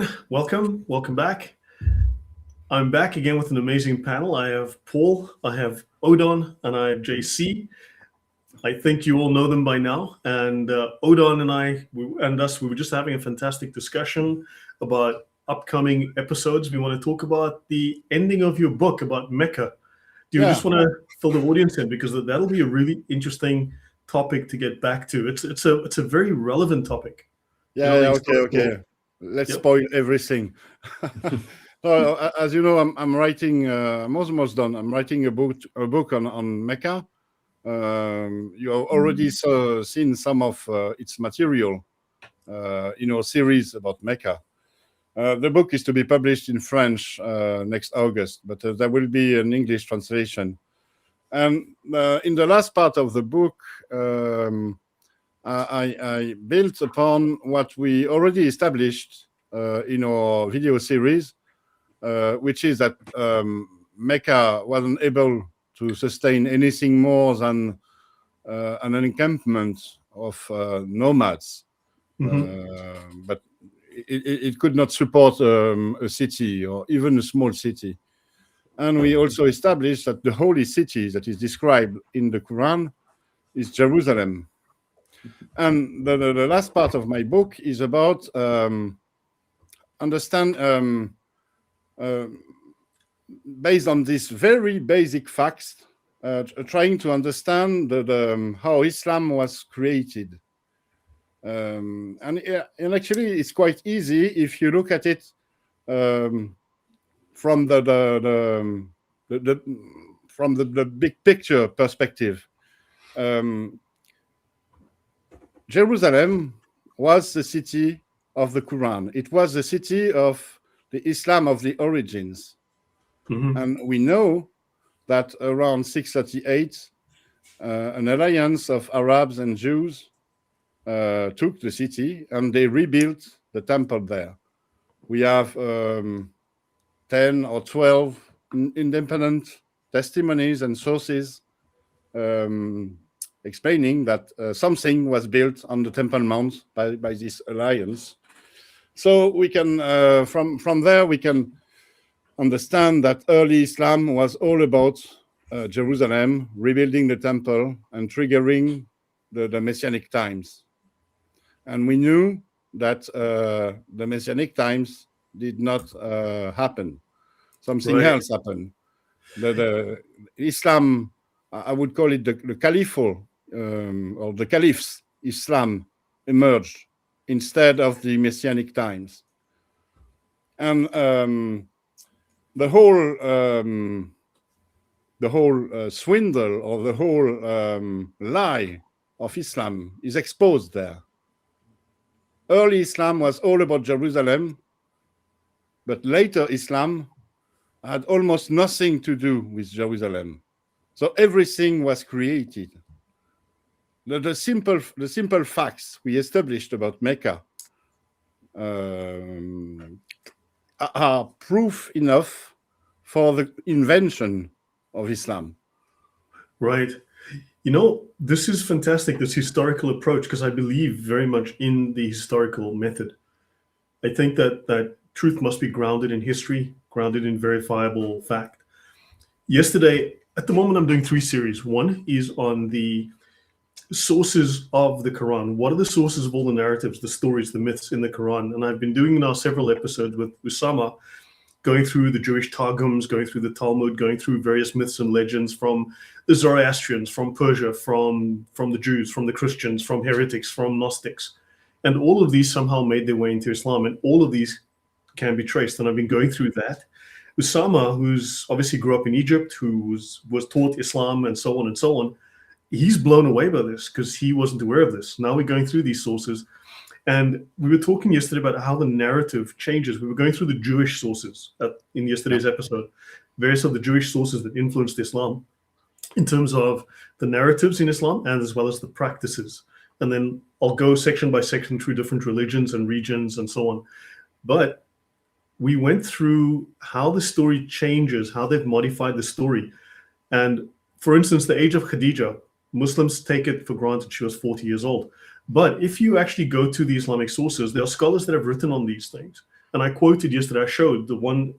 everyone. Welcome back. I'm back again with an amazing panel. I have Paul, I have Odon, and I have JC. I think you all know them by now. And Odon and we were just having a fantastic discussion about upcoming episodes. We want to talk about the ending of your book about Mecca. Do you just want to fill the audience in? Because that'll be a really interesting topic to get back to. It's a very relevant topic. Okay. Let's spoil everything. So, as you know, I'm writing. I'm almost done. I'm writing a book on Mecca. You have already seen some of its material in our series about Mecca. The book is to be published in French next August, but there will be an English translation. And in the last part of the book, I built upon what we already established in our video series, which is that Mecca wasn't able to sustain anything more than an encampment of nomads, but it could not support a city or even a small city. And we also established that the holy city that is described in the Quran is Jerusalem. And the last part of my book is about based on these very basic facts, trying to understand how Islam was created. And actually, it's quite easy if you look at it from the big picture perspective. Jerusalem was the city of the Quran. It was the city of the Islam of the origins. And we know that around 638, an alliance of Arabs and Jews took the city and they rebuilt the temple there. We have 10 or 12 independent testimonies and sources explaining that something was built on the Temple Mount by this alliance. So we can, from there, we can understand that early Islam was all about Jerusalem, rebuilding the temple and triggering the Messianic times. And we knew that the Messianic times did not happen. Something else happened. The Islam, I would call it the caliphal, or the caliphs Islam emerged instead of the Messianic times. And the whole swindle or the whole lie of Islam is exposed there. Early Islam was all about Jerusalem, but later Islam had almost nothing to do with Jerusalem. So everything was created. The simple facts we established about Mecca are proof enough for the invention of Islam. Right. You know, this is fantastic, this historical approach, because I believe very much in the historical method. I think that truth must be grounded in history, grounded in verifiable fact. Yesterday, at the moment, I'm doing 3 series. One is on the sources of the Quran. What are the sources of all the narratives, the stories, the myths in the Quran? And I've been doing now several episodes with Usama, going through the Jewish Targums, going through the Talmud, going through various myths and legends from the Zoroastrians, from Persia, from the Jews, from the Christians, from heretics, from Gnostics. And all of these somehow made their way into Islam, and all of these can be traced. And I've been going through that. Usama, who's obviously grew up in Egypt, who was taught Islam and so on, he's blown away by this because he wasn't aware of this. Now we're going through these sources. And we were talking yesterday about how the narrative changes. We were going through the Jewish sources in yesterday's episode, various of the Jewish sources that influenced Islam in terms of the narratives in Islam and as well as the practices. And then I'll go section by section through different religions and regions and so on. But we went through how the story changes, how they've modified the story. And for instance, the age of Khadija, Muslims take it for granted she was 40 years old. But if you actually go to the Islamic sources, there are scholars that have written on these things. And I quoted yesterday, I showed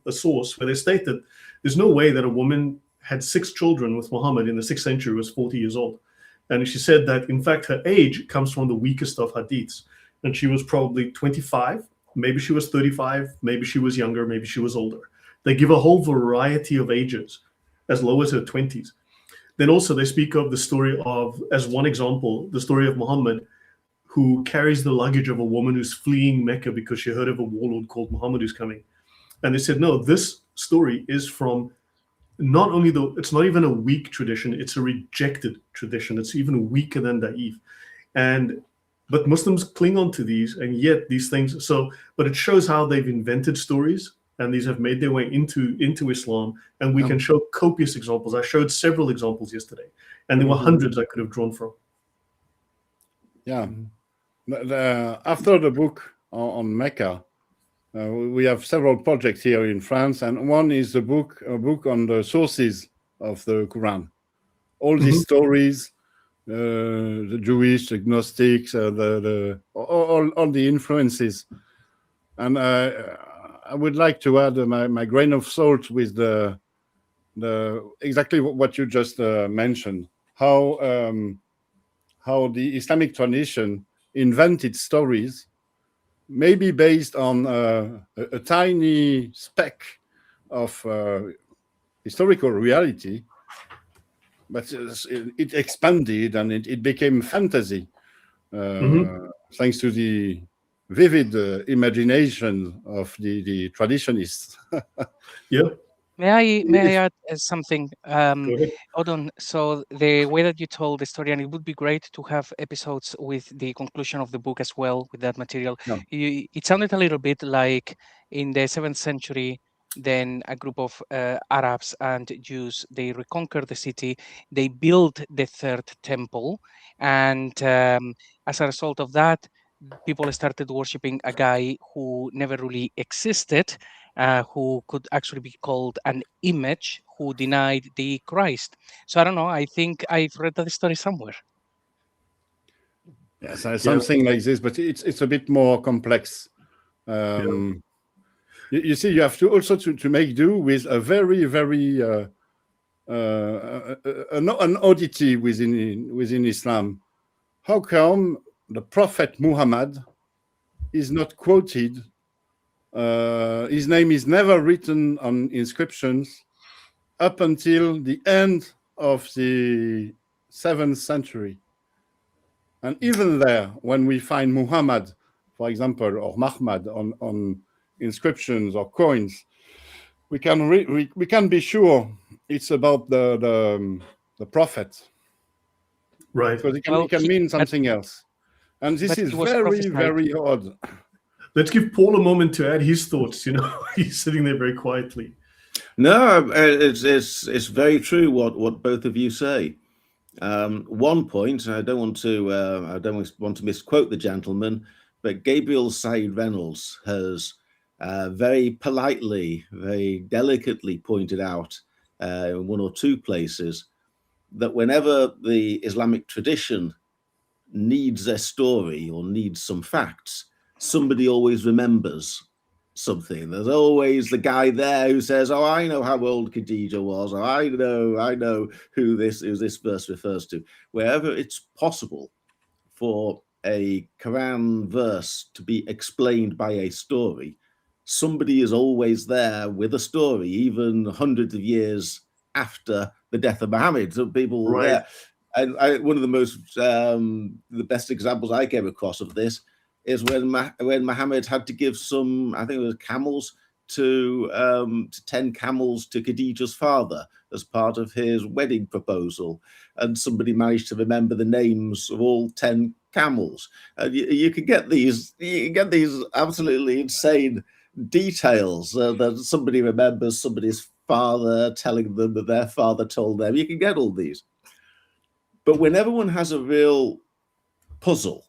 a source where they state that there's no way that a woman had 6 children with Muhammad in the 6th century, was 40 years old. And she said that, in fact, her age comes from the weakest of hadiths. And she was probably 25, maybe she was 35, maybe she was younger, maybe she was older. They give a whole variety of ages, as low as her 20s. Then also they speak of the story of, as one example, the story of Muhammad, who carries the luggage of a woman who's fleeing Mecca because she heard of a warlord called Muhammad who's coming. And they said, no, this story is from not only it's not even a weak tradition, it's a rejected tradition. It's even weaker than Da'if. But Muslims cling on to these, and yet these things, but it shows how they've invented stories, and these have made their way into Islam, and we can show copious examples. I showed several examples yesterday, and there were hundreds I could have drawn from. Yeah. After the book on Mecca, we have several projects here in France, and one is a book on the sources of the Quran. All these stories, the Jewish, the Gnostics, all the influences. And I would like to add my grain of salt with the exactly what you just mentioned, how the Islamic tradition invented stories, maybe based on a tiny speck of historical reality, but it expanded and it became fantasy, thanks to the vivid imagination of the traditionists. Yeah. May I add something? Go ahead. Odon, so the way that you told the story, and it would be great to have episodes with the conclusion of the book as well, with that material. Yeah. It sounded a little bit like in the 7th century, then a group of Arabs and Jews, they reconquered the city, they built the 3rd temple, and as a result of that, people started worshipping a guy who never really existed, who could actually be called an image, who denied the Christ. So I don't know, I think I've read that story somewhere. Yes, something like this, but it's a bit more complex. You see, you have to also to make do with a very, very an oddity within Islam. How come the Prophet Muhammad is not quoted? His name is never written on inscriptions up until the end of the 7th century. And even there, when we find Muhammad, for example, or Muḥammad on inscriptions or coins, we can be sure it's about the prophet, Right. because it can mean something else. And this is very, very odd. Let's give Paul a moment to add his thoughts. He's sitting there very quietly. No, it's very true what both of you say. One point, I don't want to misquote the gentleman, but Gabriel Said Reynolds has very politely, very delicately pointed out in 1 or 2 places that whenever the Islamic tradition needs a story or needs some facts, somebody always remembers something. There's always the guy there who says, "Oh, I know how old Khadijah was," or I know who this verse refers to." Wherever it's possible for a Quran verse to be explained by a story, somebody is always there with a story, even hundreds of years after the death of Muhammad. So people were there. And one of the best examples I came across of this is when Muhammad had to give some, I think it was camels, to 10 camels to Khadijah's father as part of his wedding proposal, and somebody managed to remember the names of all 10 camels. And you can get these absolutely insane details that somebody remembers somebody's father telling them that their father told them. You can get all these. But whenever one has a real puzzle,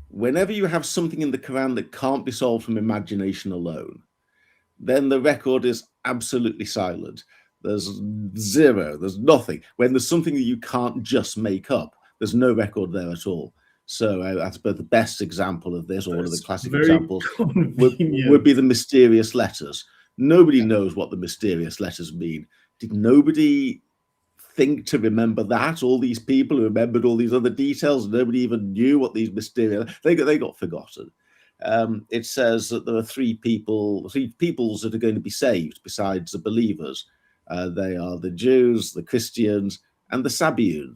whenever you have something in the Quran that can't be solved from imagination alone, then the record is absolutely silent. There's zero, there's nothing. When there's something that you can't just make up, there's no record there at all. So that's both the best example of this, or one of the classic very examples, convenient. would be the mysterious letters. Nobody knows what the mysterious letters mean. Did nobody think to remember that? All these people who remembered all these other details, nobody even knew what these mysterious, they got forgotten. It says that there are three peoples that are going to be saved besides the believers. They are the Jews, the Christians, and the Sabiun.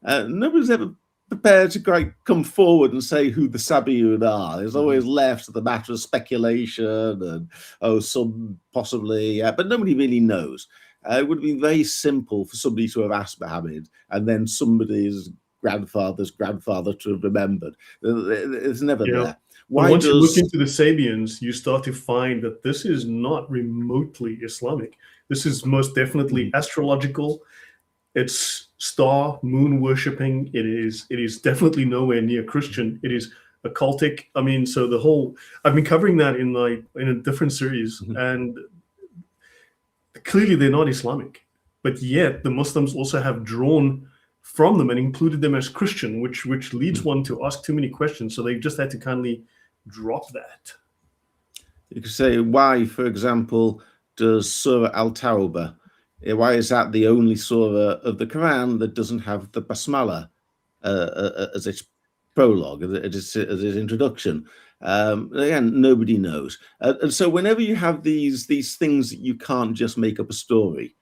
Nobody's ever prepared to come forward and say who the Sabiun are. There's always left the matter of speculation and some possibly, but nobody really knows. It would have been very simple for somebody to have asked Muhammad, and then somebody's grandfather's grandfather to have remembered. It's never there. Once you look into the Sabians, you start to find that this is not remotely Islamic. This is most definitely astrological. It's star, moon worshipping. It is definitely nowhere near Christian. It is occultic. I mean, so the whole, I've been covering that in a different series, and clearly they're not Islamic, but yet the Muslims also have drawn from them and included them as Christian, which leads one to ask too many questions. So they've just had to kindly drop that. You could say, why, for example, does Surah Al-Tawbah, why is that the only surah of the Quran that doesn't have the basmala as its prologue, as its introduction? Again, nobody knows. And so whenever you have these things that you can't just make up a story,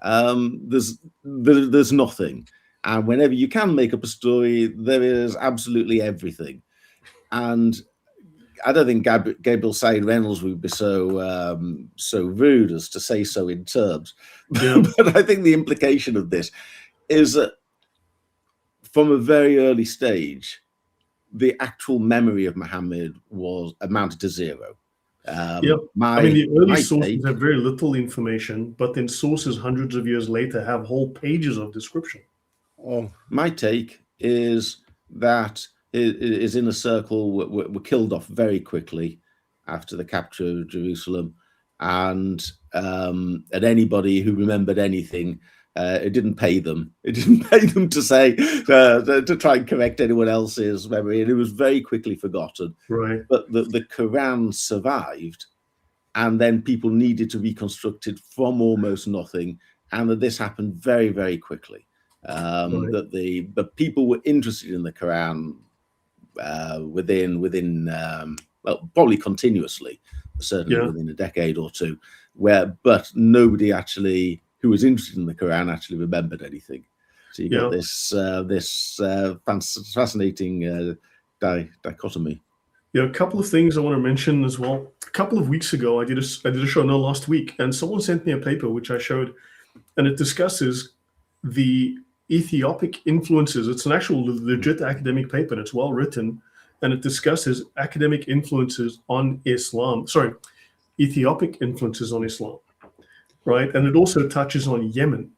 there's nothing. And whenever you can make up a story, there is absolutely everything. And I don't think Gabriel Said Reynolds would be so rude as to say so in terms. Yeah. But I think the implication of this is that from a very early stage, the actual memory of Muhammad amounted to zero. I mean, the early sources have very little information, but then sources hundreds of years later have whole pages of description. My take is that his inner circle were killed off very quickly after the capture of Jerusalem, and anybody who remembered anything, it didn't pay them. It didn't pay them to say to try and correct anyone else's memory, and it was very quickly forgotten. Right. But the Quran survived, and then people needed to reconstruct it from almost nothing, and that this happened very, very quickly. That the people were interested in the Quran within well, probably continuously, certainly within a decade or two, but nobody actually who was interested in the Quran actually remembered anything. So you got this fascinating dichotomy. A couple of things I want to mention as well. A couple of weeks ago, I did a show last week, and someone sent me a paper which I showed, and it discusses the Ethiopic influences. It's an actual legit academic paper, and it's well written, and it discusses academic influences on Islam. Sorry, Ethiopic influences on Islam, right? And it also touches on Yemen.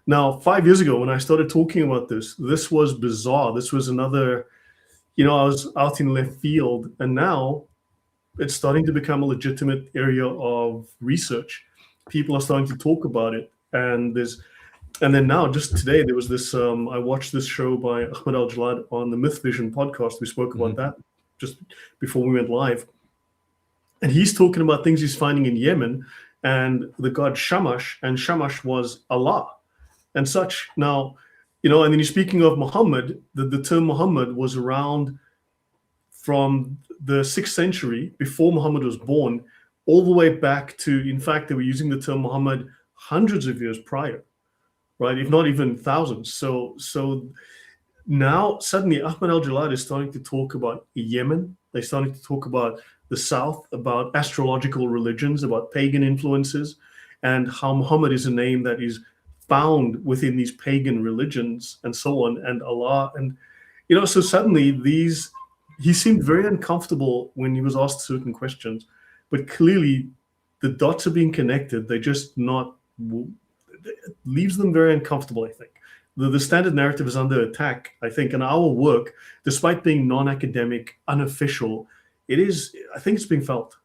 Now, 5 years ago, when I started talking about this was bizarre. This was another, I was out in left field, and now it's starting to become a legitimate area of research. People are starting to talk about it, and then now, just today, there was this, I watched this show by Ahmed Al-Jalad on the Myth Vision podcast. We spoke about that just before we went live. And he's talking about things he's finding in Yemen and the god Shamash, and Shamash was Allah and such. Now, and then he's speaking of Muhammad, the term Muhammad was around from the 6th century, before Muhammad was born, all the way back to, in fact, they were using the term Muhammad hundreds of years prior. Right, if not even thousands. So now suddenly Ahmed Al-Jalad is starting to talk about Yemen. They're starting to talk about the South, about astrological religions, about pagan influences, and how Muhammad is a name that is found within these pagan religions and so on, and Allah. And, so suddenly he seemed very uncomfortable when he was asked certain questions, but clearly the dots are being connected. They're just not, it leaves them very uncomfortable, I think. The standard narrative is under attack, I think, and our work, despite being non-academic, unofficial, I think it's being felt.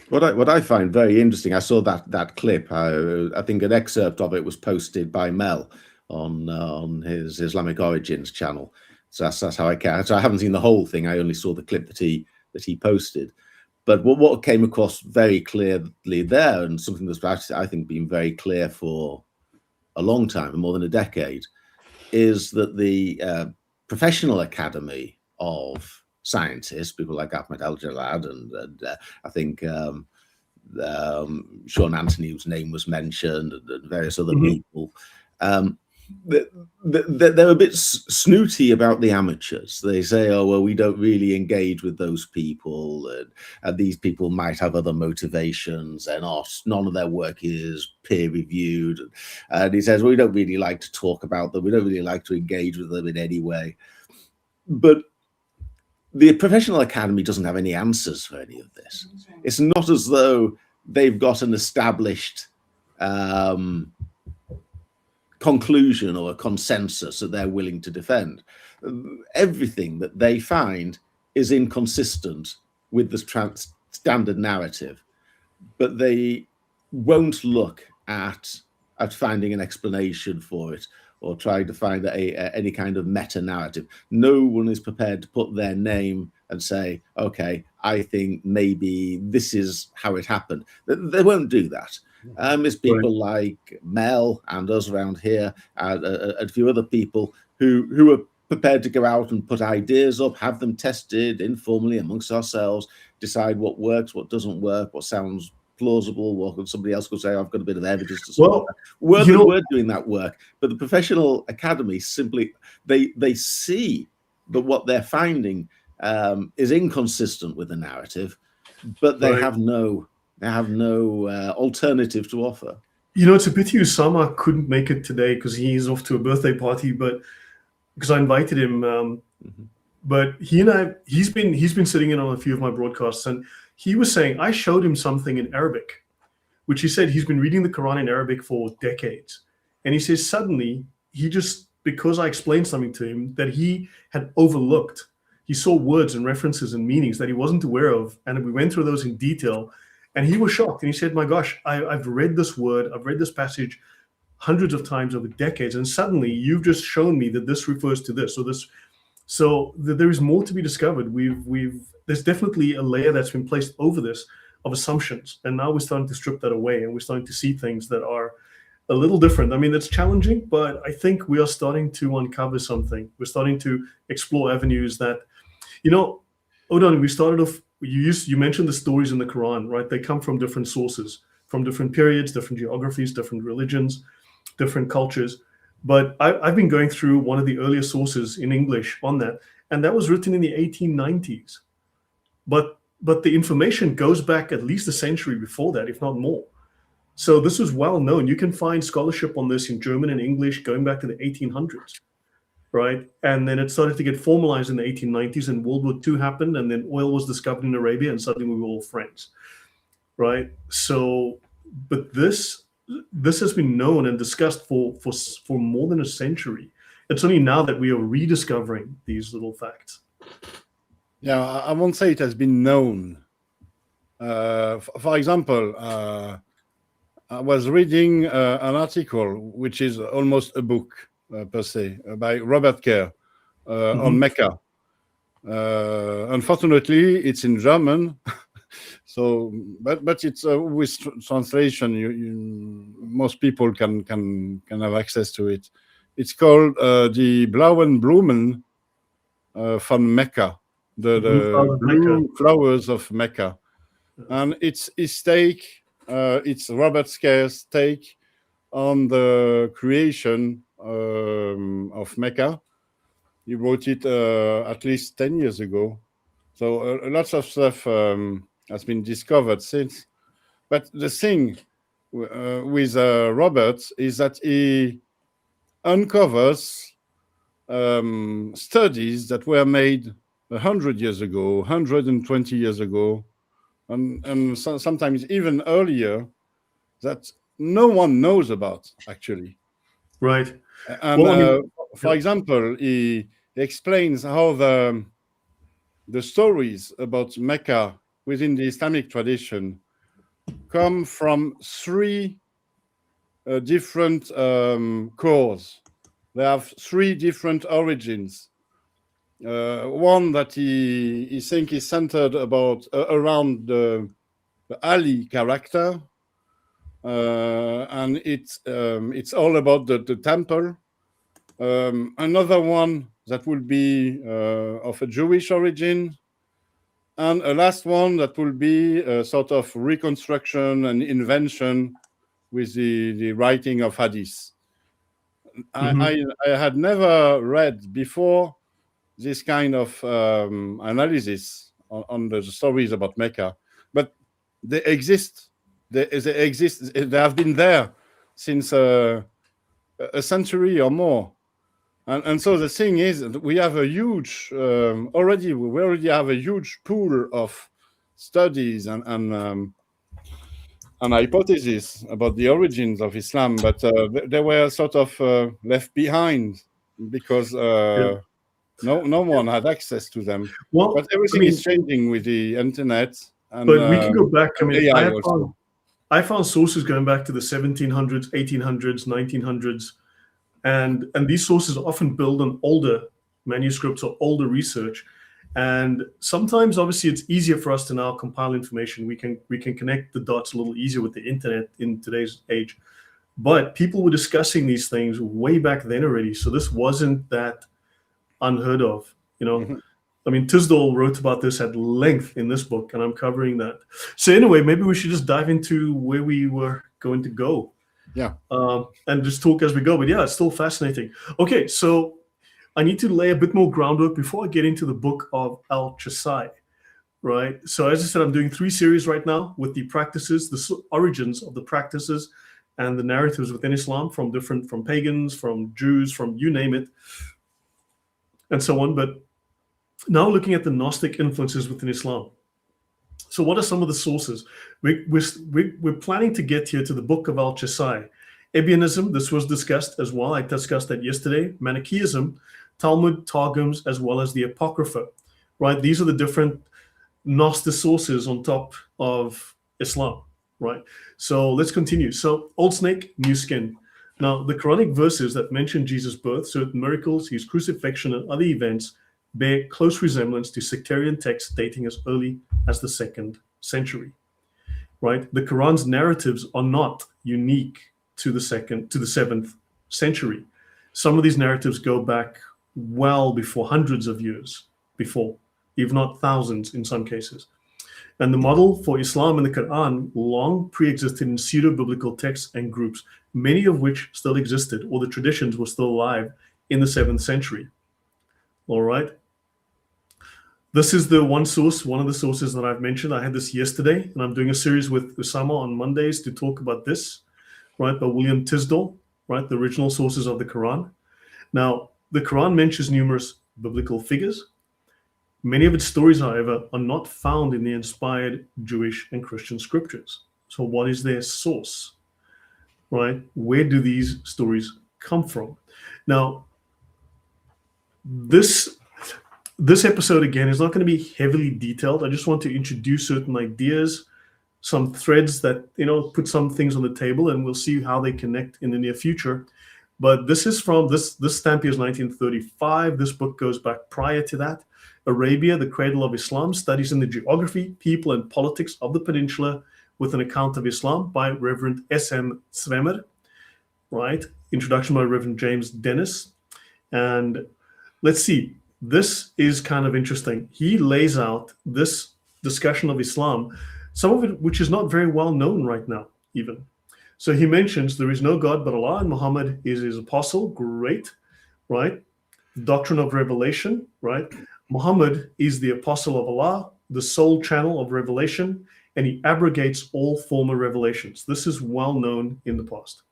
What I find very interesting, I saw that clip. I think an excerpt of it was posted by Mel on his Islamic Origins channel. So that's how I can. So I haven't seen the whole thing. I only saw the clip that he posted. But what came across very clearly there, and something that's actually, I think, been very clear for a long time, more than a decade, is that the professional academy of scientists, people like Ahmed El-Jalad and I think Sean Anthony's name was mentioned, and various other people, they're a bit snooty about the amateurs. They say, oh, well, we don't really engage with those people, and these people might have other motivations, and none of their work is peer reviewed. And he says, well, we don't really like to talk about them. We don't really like to engage with them in any way. But the professional academy doesn't have any answers for any of this. It's not as though they've got an established conclusion or a consensus that they're willing to defend. Everything that they find is inconsistent with the standard narrative, but they won't look at finding an explanation for it or try to find any kind of meta narrative. No one is prepared to put their name and say, okay, I think maybe this is how it happened. They won't do that. It's people like Mel and us around here, and a few other people who are prepared to go out and put ideas up, have them tested informally amongst ourselves, decide what works, what doesn't work, what sounds plausible, what somebody else could say, I've got a bit of evidence to support that. We're doing that work, but the professional academy simply, they see that what they're finding is inconsistent with the narrative, but they have no alternative to offer. You know, it's a pity Usama couldn't make it today because he's off to a birthday party, but because I invited him. But he's been sitting in on a few of my broadcasts, and he was saying I showed him something in Arabic, which he said he's been reading the Quran in Arabic for decades. And he says suddenly because I explained something to him that he had overlooked, he saw words and references and meanings that he wasn't aware of. And we went through those in detail. And he was shocked, and he said, my gosh, I've read this word, I've read this passage hundreds of times over decades, and suddenly you've just shown me that this refers to this or this. So there is more to be discovered. There's definitely a layer that's been placed over this of assumptions, and now we're starting to strip that away, and we're starting to see things that are a little different. I mean, it's challenging, but I think we are starting to uncover something. We're starting to explore avenues that, Odon, we started off, you mentioned the stories in the Quran, right? They come from different sources, from different periods, different geographies, different religions, different cultures. But I've been going through one of the earlier sources in English on that, and that was written in the 1890s. But the information goes back at least a century before that, if not more. So this was well known. You can find scholarship on this in German and English going back to the 1800s. Right. And then it started to get formalized in the 1890s, and World War II happened, and then oil was discovered in Arabia, and suddenly we were all friends. Right. So, but this has been known and discussed for more than a century. It's only now that we are rediscovering these little facts. Yeah, I won't say it has been known. For example, I was reading an article, which is almost a book, per se, by Robert Kerr on Mecca. Unfortunately, it's in German, so but it's with translation. Most people can have access to it. It's called the Blauen Blumen von Mecca, the blue flowers of Mecca, and it's his take. It's Robert Kerr's take on the creation of Mecca. He wrote it at least 10 years ago. So lots of stuff has been discovered since. But the thing with Robert is that he uncovers studies that were made 100 years ago, 120 years ago, and sometimes even earlier, that no one knows about, actually. Right. And for example, he explains how the stories about Mecca within the Islamic tradition come from three different cores. They have three different origins. one that he think is centered about around the Ali character, and it's all about the temple. Another one that will be of a Jewish origin, and a last one that will be a sort of reconstruction and invention with the writing of hadith. I had never read before this kind of analysis on the stories about Mecca, but they exist. They exist. They have been there since a century or more. And so the thing is, we have a huge we already have a huge pool of studies and hypotheses about the origins of Islam, but they were sort of left behind because no one had access to them. Well, but everything is changing with the internet. And, but we can go back. I mean, AI I found sources going back to the 1700s, 1800s, 1900s. And these sources often build on older manuscripts or older research. And sometimes, obviously, it's easier for us to now compile information. We can connect the dots a little easier with the internet in today's age. But people were discussing these things way back then already. So this wasn't that unheard of, you know. Mm-hmm. I mean, Tisdall wrote about this at length in this book, and I'm covering that. So anyway, maybe we should just dive into where we were going to go. Yeah. And just talk as we go. But yeah, it's still fascinating. Okay, so I need to lay a bit more groundwork before I get into the book of Elchasai, right? So as I said, I'm doing 3 series right now with the practices, the origins of the practices and the narratives within Islam from pagans, from Jews, from you name it, and so on. But now looking at the Gnostic influences within Islam. So what are some of the sources? We're planning to get here to the book of Elchasai. Ebionism, this was discussed as well. I discussed that yesterday. Manichaeism, Talmud, Targums, as well as the apocrypha, right? These are the different Gnostic sources on top of Islam, right? So let's continue. So old snake, new skin. Now, the Quranic verses that mention Jesus' birth, certain miracles, his crucifixion, and other events bear close resemblance to sectarian texts dating as early as the 2nd century, right? The Quran's narratives are not unique to the 7th century. Some of these narratives go back well before, hundreds of years before, if not thousands in some cases. And the model for Islam in the Quran long pre-existed in pseudo-biblical texts and groups, many of which still existed, or the traditions were still alive in the 7th century. All right. This is the one of the sources that I've mentioned. I had this yesterday, and I'm doing a series with Usama on Mondays to talk about this, right, by William Tisdall, right, the original sources of the Quran. Now, the Quran mentions numerous biblical figures. Many of its stories, however, are not found in the inspired Jewish and Christian scriptures. So what is their source, right? Where do these stories come from? Now, this episode, again, is not going to be heavily detailed. I just want to introduce certain ideas, some threads that, put some things on the table, and we'll see how they connect in the near future. But this is from, this stamp here is 1935. This book goes back prior to that. Arabia, the Cradle of Islam, Studies in the Geography, People, and Politics of the Peninsula with an Account of Islam by Reverend S.M. Zwemer, right? Introduction by Reverend James Dennis. And let's see. This is kind of interesting. He lays out this discussion of Islam, some of it which is not very well known right now, even. So he mentions there is no God but Allah, and Muhammad is his apostle. Great, right? Doctrine of revelation, right? Muhammad is the apostle of Allah, the sole channel of revelation, and he abrogates all former revelations. This is well known in the past,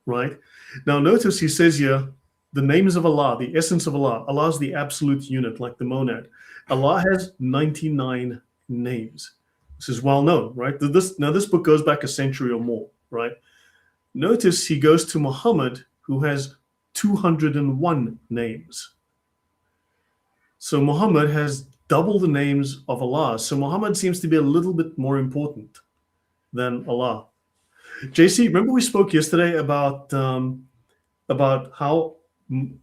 right? Now notice he says here, the names of Allah, the essence of Allah. Allah is the absolute unit, like the monad. Allah has 99 names. This is well known, right? Now this book goes back a century or more, right? Notice he goes to Muhammad, who has 201 names. So Muhammad has double the names of Allah. So Muhammad seems to be a little bit more important than Allah. JC, remember we spoke yesterday about how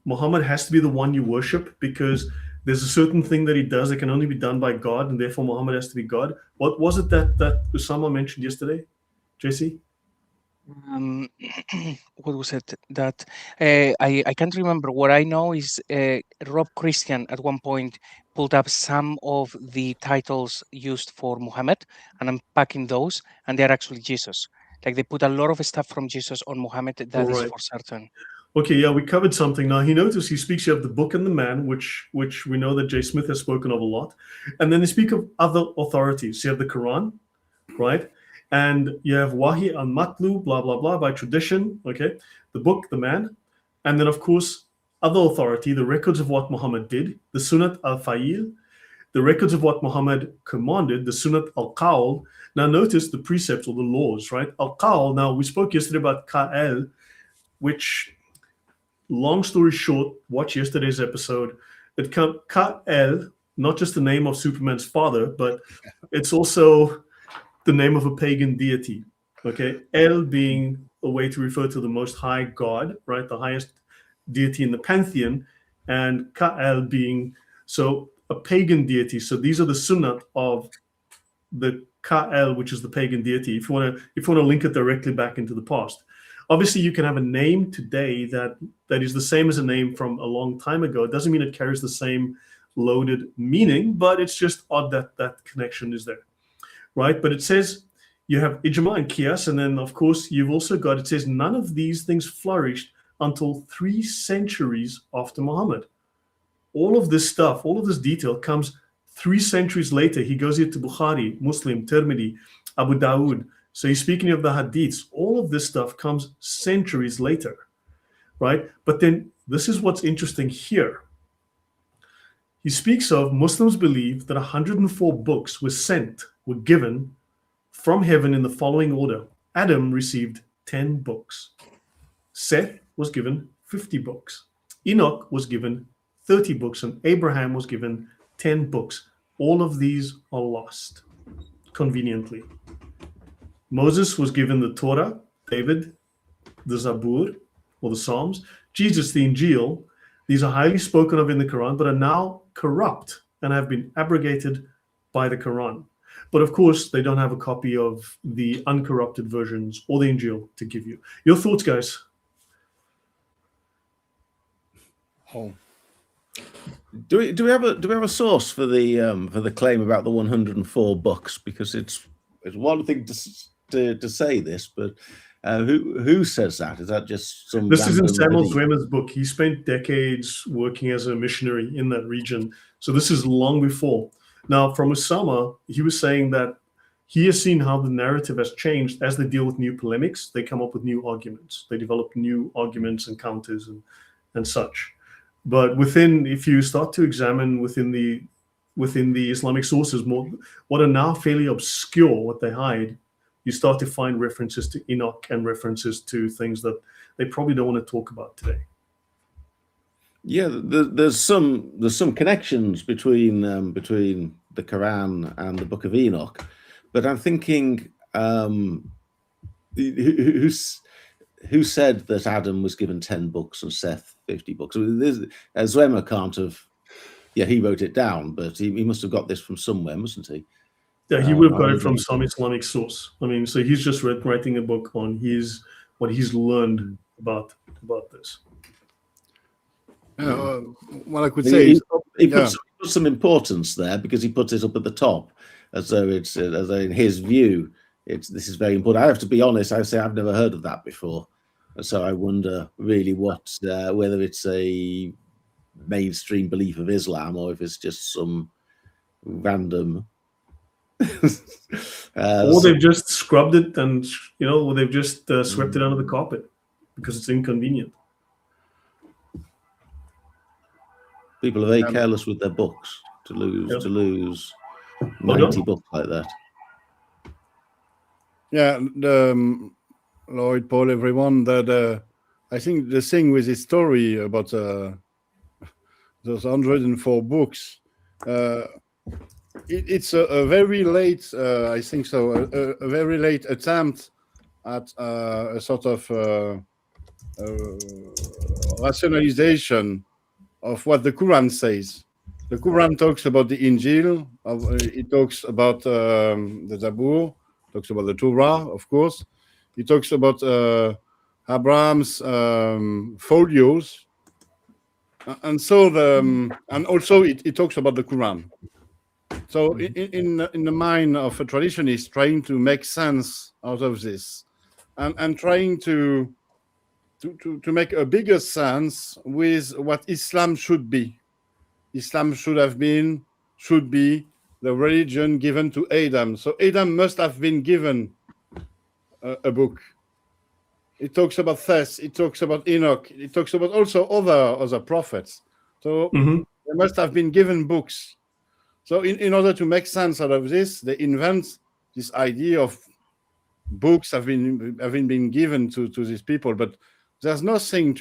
Muhammad has to be the one you worship because there's a certain thing that he does that can only be done by God, and therefore Muhammad has to be God. What was it that Usama mentioned yesterday, JC? What was it that I can't remember. What I know is Rob Christian at one point pulled up some of the titles used for Muhammad and unpacking those, and they're actually Jesus. Like they put a lot of stuff from Jesus on Muhammad. That is Right. for certain. Okay, yeah, we covered something. Now he speaks, you have the book and the man, which we know that Jay Smith has spoken of a lot. And then they speak of other authorities. You have the Quran, right? And you have Wahi al-Matlu, blah, blah, blah, by tradition, okay? The book, the man. And then, of course, other authority, the records of what Muhammad did, the Sunnat al-Fa'il, the records of what Muhammad commanded, the Sunnat al-Qawl. Now notice the precepts or the laws, right? Al-Qawl, now we spoke yesterday about Ka'el, which, long story short, watch yesterday's episode. It comes Ka'el, not just the name of Superman's father, but it's also the name of a pagan deity. Okay, El being a way to refer to the most high God, right? The highest deity in the pantheon, and Ka'el being so a pagan deity. So these are the sunnat of the Ka'el, which is the pagan deity. If you want to link it directly back into the past. Obviously, you can have a name today that is the same as a name from a long time ago. It doesn't mean it carries the same loaded meaning, but it's just odd that that connection is there, right? But it says you have ijma and qiyas, and then of course you've also got, it says none of these things flourished until 3 centuries after Muhammad. All of this stuff, all of this detail comes 3 centuries later. He goes here to Bukhari, Muslim, Tirmidhi, Abu Dawood. So he's speaking of the hadiths. All of this stuff comes centuries later, right? But then this is what's interesting here. He speaks of Muslims believe that 104 books were given from heaven in the following order. Adam received 10 books. Seth was given 50 books. Enoch was given 30 books, and Abraham was given 10 books. All of these are lost, conveniently. Moses was given the Torah, David, the Zabur, or the Psalms, Jesus, the Injil. These are highly spoken of in the Quran, but are now corrupt and have been abrogated by the Quran. But of course, they don't have a copy of the uncorrupted versions or the Injil to give you. Your thoughts, guys? Oh. Do we have a source for the claim about the 104 books? Because it's one thing to say this, but who says that? Is that just some? This is in Samuel Reddit? Zwemer's book. He spent decades working as a missionary in that region. So this is long before. Now, from Usama, he was saying that he has seen how the narrative has changed as they deal with new polemics. They come up with new arguments. They develop new arguments and counters and such. But if you start to examine within the Islamic sources, more what are now fairly obscure, what they hide, you start to find references to Enoch and references to things that they probably don't want to talk about today. Yeah, there's some connections between the Quran and the Book of Enoch, but I'm thinking who said that Adam was given 10 books and Seth 50 books? Zwemer can't have. Yeah, he wrote it down, but he must have got this from somewhere, mustn't he? Yeah, he would have got it from some Islamic source. I mean, so he's just writing a book on what he's learned about this. What I could say is he puts some importance there because he puts it up at the top as though in his view this is very important. I have to be honest. I say I've never heard of that before, so I wonder really whether it's a mainstream belief of Islam or if it's just some random. Or they've just scrubbed it and they've just swept it under the carpet because it's inconvenient. People are very careless with their books to lose 90 books like that. Yeah, Lloyd, Paul, everyone. That I think the thing with this story about those 104 books, it's a very late, I think so, a very late attempt at a sort of rationalization of what the Quran says. The Quran talks about the Injil, it talks about the Zabur, talks about the Torah, of course. It talks about Abraham's folios, and so and also it talks about the Quran. So in the mind of a traditionist, trying to make sense out of this, and trying to make a bigger sense with what Islam should be. Islam should be the religion given to Adam. So Adam must have been given a book. It talks about Seth, it talks about Enoch, it talks about also other prophets. So they must have been given books. So in order to make sense out of this, they invent this idea of books having been given to these people, but there's nothing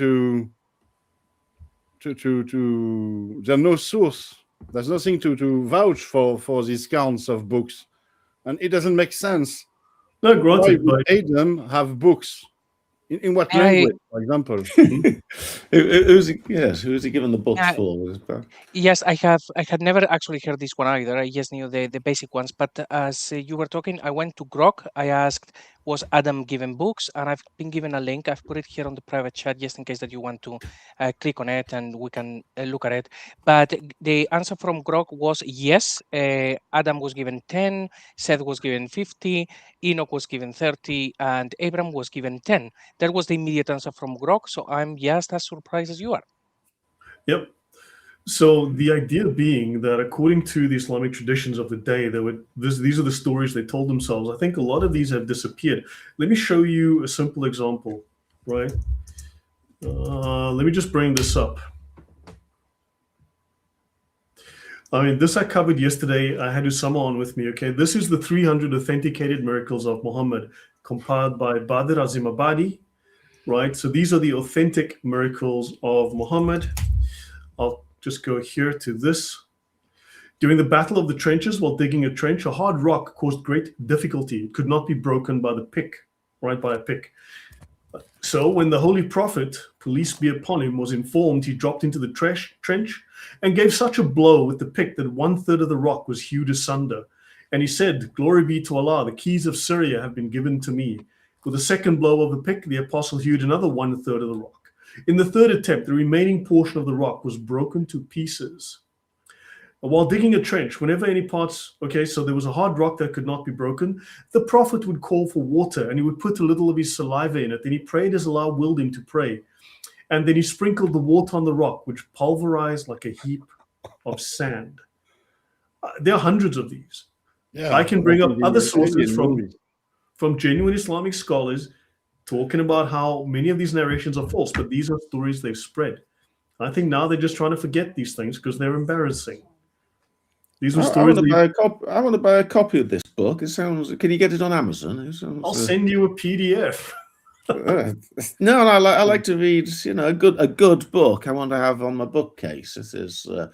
there's no source. There's nothing to vouch for these counts of books, and it doesn't make sense. No, granted, why would Adam have books? In what language, for example? Who's he given the books for? Yes, I had never actually heard this one either. I just knew the basic ones. But as you were talking, I went to Grok. I asked, was Adam given books? And I've been given a link. I've put it here on the private chat just in case that you want to click on it and we can look at it. But the answer from Grok was yes. Adam was given 10, Seth was given 50, Enoch was given 30, and Abram was given 10. That was the immediate answer from Grok. So I'm just as surprised as you are. Yep. So the idea being that according to the Islamic traditions of the day, these are the stories they told themselves. I think a lot of these have disappeared. Let me show you a simple example, right? Let me just bring this up. I mean, this I covered yesterday. I had Usama on with me, okay? This is the 300 authenticated miracles of Muhammad compiled by Badr Azim Abadi, right? So these are the authentic miracles of Muhammad. I'll just go here to this. During the Battle of the Trenches, while digging a trench, a hard rock caused great difficulty. It could not be broken by the pick, right, by a pick. So when the Holy Prophet, peace be upon him, was informed, he dropped into the trench and gave such a blow with the pick that 1/3 of the rock was hewed asunder. And he said, "Glory be to Allah, the keys of Syria have been given to me." With the second blow of the pick, the apostle hewed another 1/3 of the rock. In the third attempt, the remaining portion of the rock was broken to pieces. While digging a trench, whenever any parts, okay, so there was a hard rock that could not be broken, the Prophet would call for water and he would put a little of his saliva in it. Then he prayed as Allah willed him to pray. And then he sprinkled the water on the rock, which pulverized like a heap of sand. There are hundreds of these. Yeah, I can bring up other sources from genuine Islamic scholars talking about how many of these narrations are false, but these are stories they've spread. I think now they're just trying to forget these things because they're embarrassing. These were stories. I want to buy a copy of this book. It sounds. Can you get it on Amazon? I'll send you a PDF. No, I like to read. A good book. I want to have on my bookcase. It is. It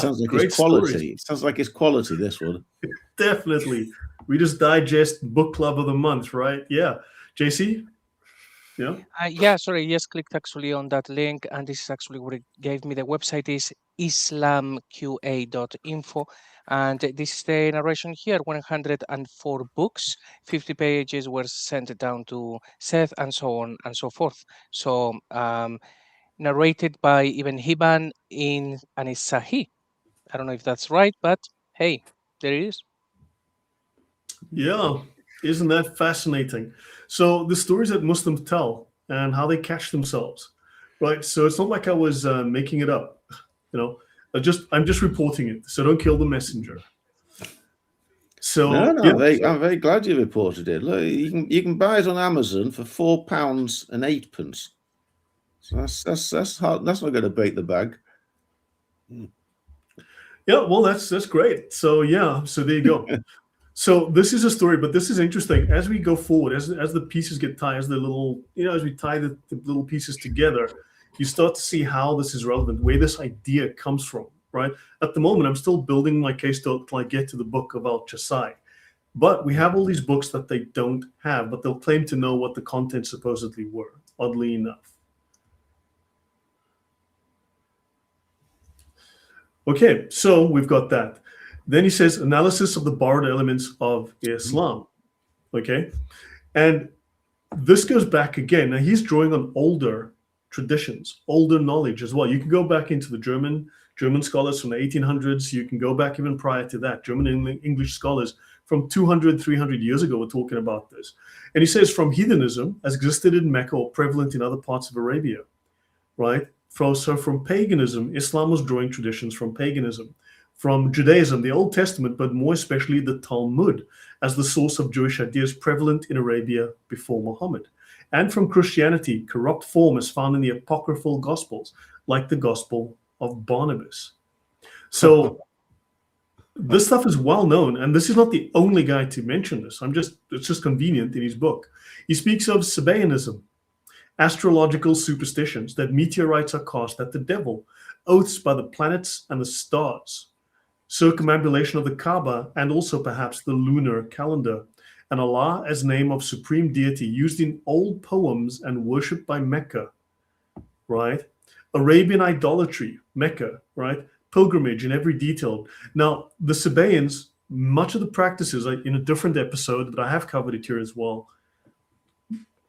sounds like it's quality. Stories. It sounds like it's quality. This one. Definitely. We just digest book club of the month, right? Yeah. JC. Yeah. Sorry, just clicked actually on that link, and this is actually what it gave me. The website is islamqa.info, and this is the narration here. 104 books, 50 pages were sent down to Seth, and so on and so forth. So narrated by Ibn Hibban in An-Sahih. I don't know if that's right, but hey, there it is. Yeah. Isn't that fascinating? So the stories that Muslims tell and how they catch themselves, right? So it's not like I was making it up, I'm just reporting it. So don't kill the messenger. So no, I'm very glad you reported it. Look, you can buy it on Amazon for £4.08. So that's hard. That's not going to break the bank. Yeah, well, that's great. So so there you go. So this is a story, but this is interesting. As we go forward, as the pieces get tied, as we tie the little pieces together, you start to see how this is relevant, where this idea comes from, right? At the moment, I'm still building my case till I get to the book of Elchasai. But we have all these books that they don't have, but they'll claim to know what the contents supposedly were, oddly enough. Okay, so we've got that. Then he says analysis of the borrowed elements of Islam. Okay, and this goes back again. Now he's drawing on older traditions, older knowledge as well. You can go back into the German scholars from the 1800s. You can go back even prior to that. German and English scholars from 200, 300 years ago were talking about this. And he says from heathenism as existed in Mecca or prevalent in other parts of Arabia, right? So from paganism, Islam was drawing traditions from paganism. From Judaism, the Old Testament, but more especially the Talmud, as the source of Jewish ideas prevalent in Arabia before Muhammad. And from Christianity, corrupt form is found in the apocryphal Gospels, like the Gospel of Barnabas. So this stuff is well known, and this is not the only guy to mention this. It's just convenient in his book. He speaks of Sabaeanism, astrological superstitions, that meteorites are cast at the devil, oaths by the planets and the stars, circumambulation of the Kaaba, and also perhaps the lunar calendar, and Allah as name of supreme deity used in old poems and worshipped by Mecca, right? Arabian idolatry, Mecca, right? Pilgrimage in every detail. Now, the Sabaeans, much of the practices, in a different episode, but I have covered it here as well,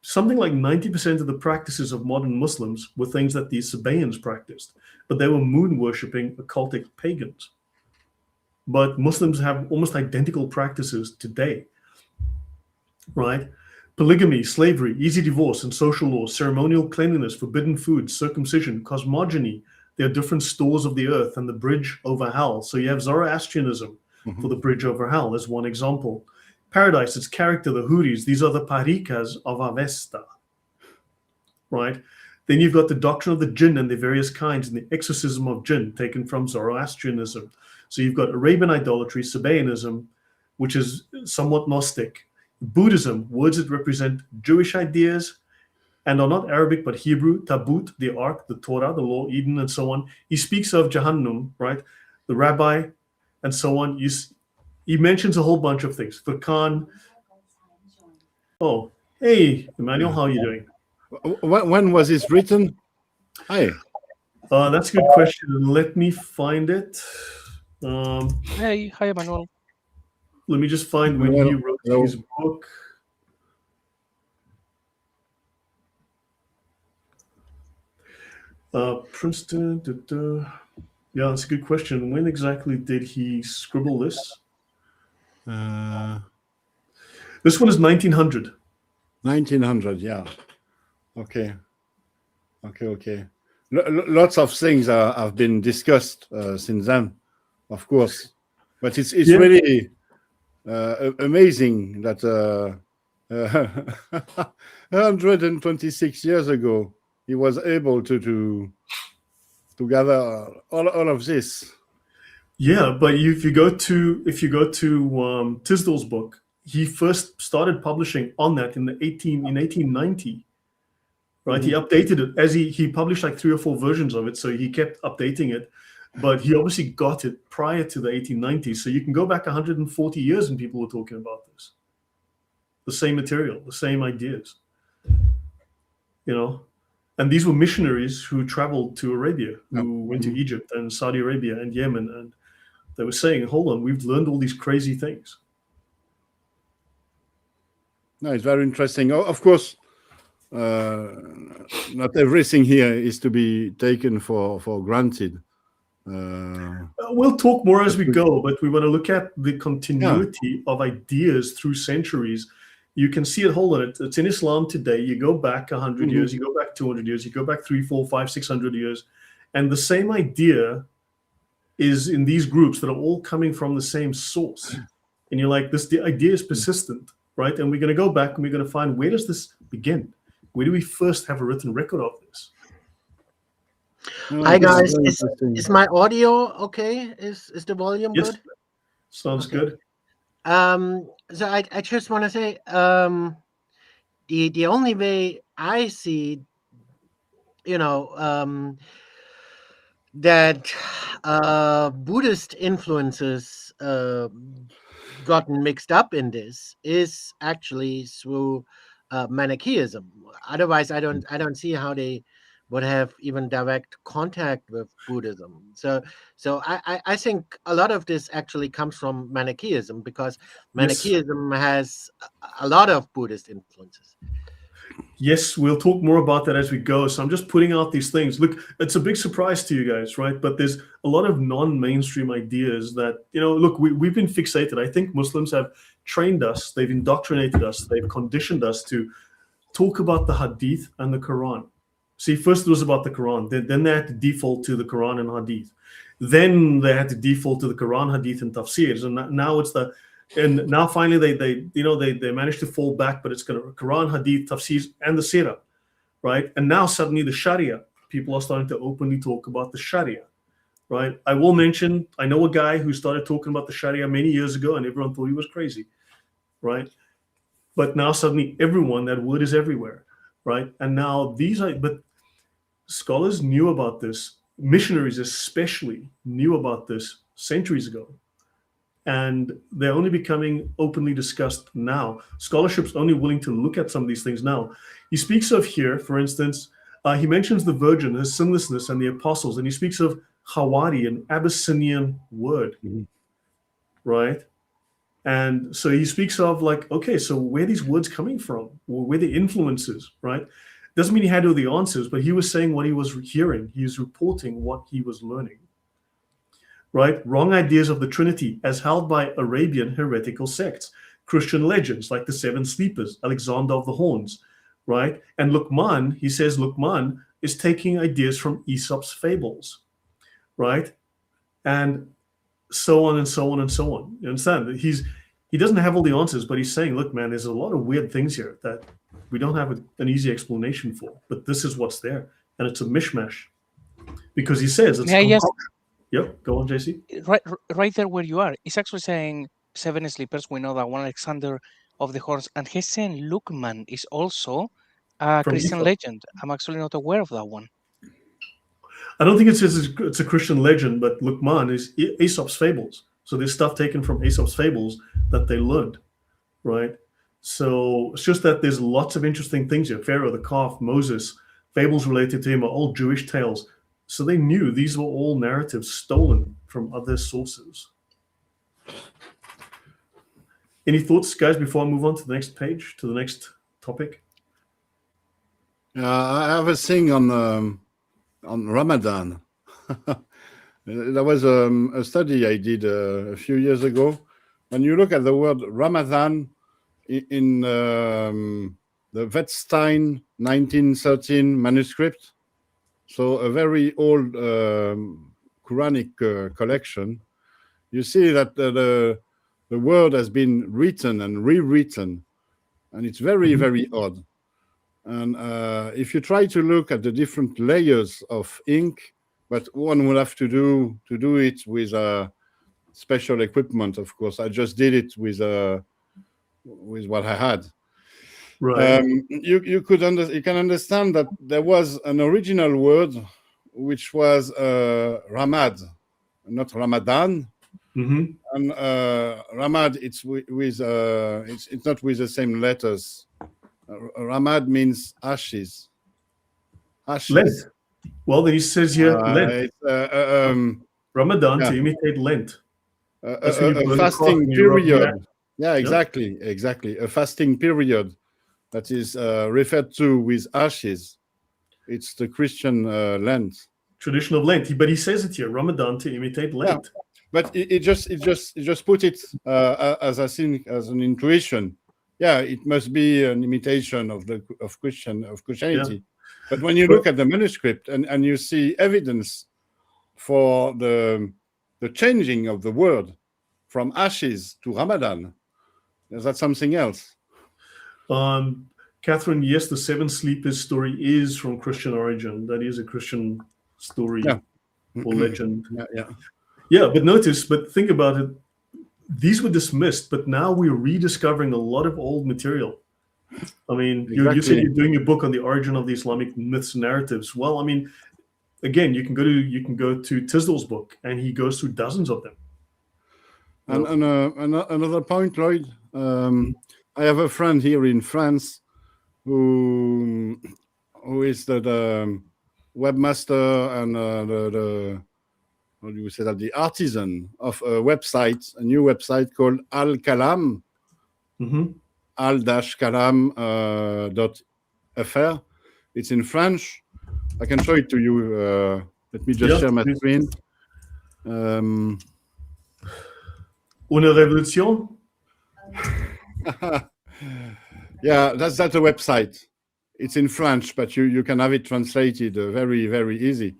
something like 90% of the practices of modern Muslims were things that the Sabaeans practiced, but they were moon-worshipping occultic pagans. But Muslims have almost identical practices today, right? Polygamy, slavery, easy divorce, and social laws, ceremonial cleanliness, forbidden food, circumcision, cosmogony. There are different stores of the earth and the bridge over hell. So you have Zoroastrianism for the bridge over hell as one example. Paradise, its character, the Huris, these are the Parikas of Avesta, right? Then you've got the doctrine of the jinn and the various kinds and the exorcism of jinn taken from Zoroastrianism. So you've got Arabian idolatry, Sabaeanism, which is somewhat Gnostic. Buddhism, words that represent Jewish ideas and are not Arabic but Hebrew, Tabut, the Ark, the Torah, the Law, Eden, and so on. He speaks of Jahannam, right? The rabbi, and so on. He mentions a whole bunch of things. The Khan. Oh, hey, Emmanuel, how are you doing? When was this written? Hi. That's a good question. Let me find it. Hey, hi, Emmanuel. Let me just find when he wrote his book. Princeton. Yeah, that's a good question. When exactly did he scribble this? This one is 1900. 1900, yeah. Okay. Lots of things have been discussed since then, of course. But it's really amazing that 126 years ago he was able to gather all of this. Yeah, but if you go to Tisdall's book, he first started publishing on that in 1890. Right, he updated it as he published like 3 or 4 versions of it, so he kept updating it. But he obviously got it prior to the 1890s, so you can go back 140 years and people were talking about this. The same material, the same ideas, you know. And these were missionaries who traveled to Arabia, who went to Egypt and Saudi Arabia and Yemen, and they were saying, hold on, we've learned all these crazy things. No, it's very interesting. Of course, not everything here is to be taken for granted. We'll talk more as we go, but we want to look at the continuity of ideas through centuries. You can see it, hold on, it's in Islam today. You go back 100 years, you go back 200 years, you go back 300, 400, 500, 600 years, and the same idea is in these groups that are all coming from the same source. And you're like, the idea is persistent, right? And we're going to go back and we're going to find, where does this begin? Where do we first have a written record of this? Hi guys, is my audio okay? Is the volume good? Sounds good. So I just want to say, the only way I see, that Buddhist influences gotten mixed up in this is actually through Manichaeism. Otherwise, I don't see how they would have even direct contact with Buddhism. So I think a lot of this actually comes from Manichaeism, because Manichaeism has a lot of Buddhist influences. Yes, we'll talk more about that as we go. So I'm just putting out these things. Look, it's a big surprise to you guys, right? But there's a lot of non-mainstream ideas that, look, we've been fixated. I think Muslims have trained us, they've indoctrinated us, they've conditioned us to talk about the Hadith and the Quran. See, first it was about the Quran, then they had to default to the Quran and Hadith. Then they had to default to the Quran, Hadith, and Tafsirs. And now it's and now finally they managed to fall back, but it's going to Quran, Hadith, Tafsirs, and the Sirah, right? And now suddenly the Sharia, people are starting to openly talk about the Sharia, right? I will mention, I know a guy who started talking about the Sharia many years ago, and everyone thought he was crazy, right? But now suddenly that word is everywhere, right? And now but scholars knew about this, missionaries especially knew about this centuries ago. And they're only becoming openly discussed now. Scholarship's only willing to look at some of these things now. He speaks of here, for instance, he mentions the Virgin, her sinlessness, and the apostles, and he speaks of Hawari, an Abyssinian word, right? And so he speaks of okay, so where are these words coming from? Where the influences, right? Doesn't mean he had all the answers, but he was saying what he was hearing. He was reporting what he was learning. Right? Wrong ideas of the Trinity as held by Arabian heretical sects, Christian legends like the Seven Sleepers, Alexander of the Horns, right? And Luqman, he says Luqman is taking ideas from Aesop's fables, right? And so on and so on and so on. You understand? He doesn't have all the answers, but he's saying, look, man, there's a lot of weird things here that we don't have an easy explanation for, but this is what's there. And it's a mishmash. Because he says it's Yep, go on, JC. Right there where you are. It's actually saying Seven Sleepers. We know that one, Alexander of the Horns, and he's saying Luqman is also a Christian legend. I'm actually not aware of that one. I don't think it's a Christian legend, but Luqman is Aesop's fables. So there's stuff taken from Aesop's fables that they learned, right? So it's just that there's lots of interesting things here. Pharaoh, the calf, Moses, fables related to him are all Jewish tales. So they knew these were all narratives stolen from other sources. Any thoughts, guys, before I move on to the next page, to the next topic? I have a thing on Ramadan. There was a study I did a few years ago. When you look at the word Ramadan in the Wettstein 1913 manuscript, so a very old Quranic collection, you see that the word has been written and rewritten, and it's very, very odd. And if you try to look at the different layers of ink, but one will have to do it with special equipment, of course. I just did it with what I had. Right. You can understand that there was an original word which was Ramad, not Ramadan. Mm-hmm. And Ramad, it's not with the same letters. Ramad means ashes. Lent. Well, then he says here Lent. Ramadan to imitate Lent. A fasting period. Yeah, exactly. A fasting period that is referred to with ashes. It's the Christian Lent. Tradition of Lent. But he says it here, Ramadan to imitate Lent. Yeah. But it just put it as I think as an intuition. Yeah, it must be an imitation of Christianity. Yeah. But when you look at the manuscript and you see evidence for the changing of the word from ashes to Ramadan, is that something else? Catherine, yes, the Seven Sleepers story is from Christian origin. That is a Christian story or legend. Yeah, but think about it. These were dismissed, but now we're rediscovering a lot of old material. I mean, you said you're doing a book on the origin of the Islamic myths and narratives. Well, I mean, again, you can go to Tisdall's book, and he goes through dozens of them. And another point, Lloyd. I have a friend here in France who is the webmaster and the how do you say that, the artisan of a website, a new website called Al-Kalam, al-kalam.fr. It's in French. I can show it to you. Let me just share my screen. Une révolution? Yeah, that's a website. It's in French, but you can have it translated very, very easy.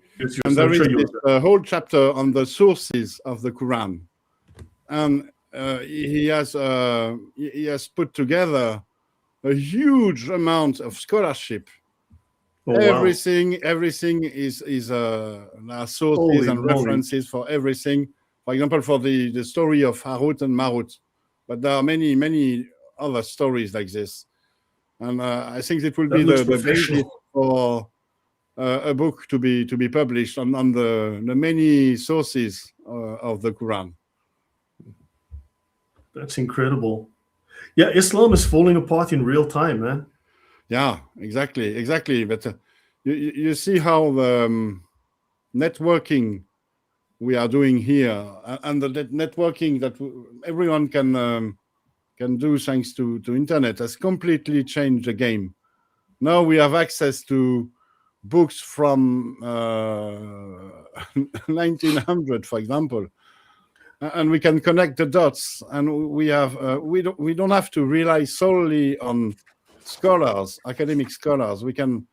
And there is a whole chapter on the sources of the Quran. And he has put together a huge amount of scholarship. Oh, everything is sources and references for everything. For example, for the story of Harut and Marut, but there are many other stories like this, and I think it will be the basis for a book to be published on the many sources of the Quran. That's incredible. Yeah, Islam is falling apart in real time, man. Yeah, exactly. But you see how the networking we are doing here, and the networking that everyone can do thanks to internet has completely changed the game. Now we have access to books from 1900, for example, and we can connect the dots, and we don't have to rely solely on scholars, academic scholars. We can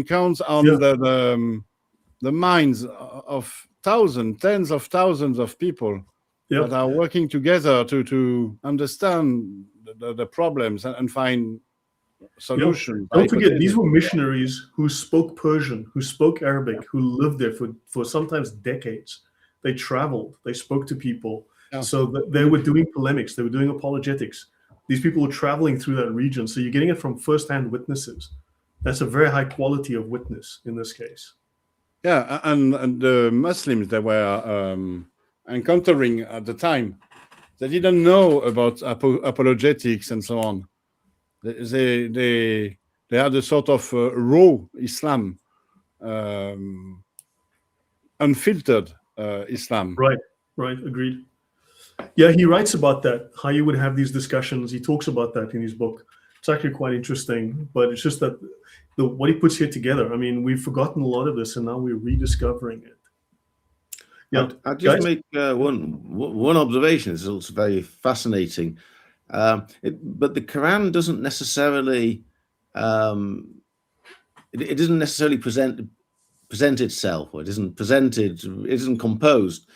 count on the minds of tens of thousands of people that are working together to understand the problems and find solutions. Don't forget, these were missionaries who spoke Persian, who spoke Arabic, who lived there for sometimes decades. They traveled, they spoke to people. So they were doing polemics, they were doing apologetics. These people were traveling through that region. So you're getting it from first-hand witnesses. That's a very high quality of witness in this case. Yeah, and the Muslims that were encountering at the time, they didn't know about apologetics and so on. They had a sort of raw Islam, unfiltered Islam. Right, agreed. Yeah, he writes about that, how you would have these discussions. He talks about that in his book. It's actually quite interesting, but it's just that what he puts here together, I mean, we've forgotten a lot of this and now we're rediscovering it. Yeah, I'll just make one observation. It's also very fascinating. But the Quran doesn't necessarily it doesn't necessarily present itself, or it isn't composed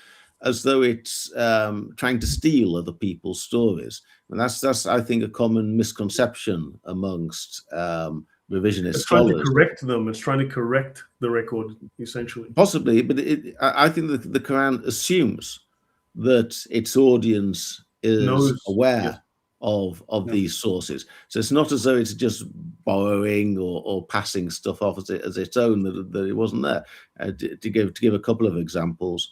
as though it's trying to steal other people's stories. And that's I think a common misconception amongst revisionist scholars. Trying to correct them. It's trying to correct the record, essentially. Possibly, but I think that the Quran assumes that its audience is aware of these sources. So it's not as though it's just borrowing or passing stuff off as its own, that it wasn't there. To give a couple of examples,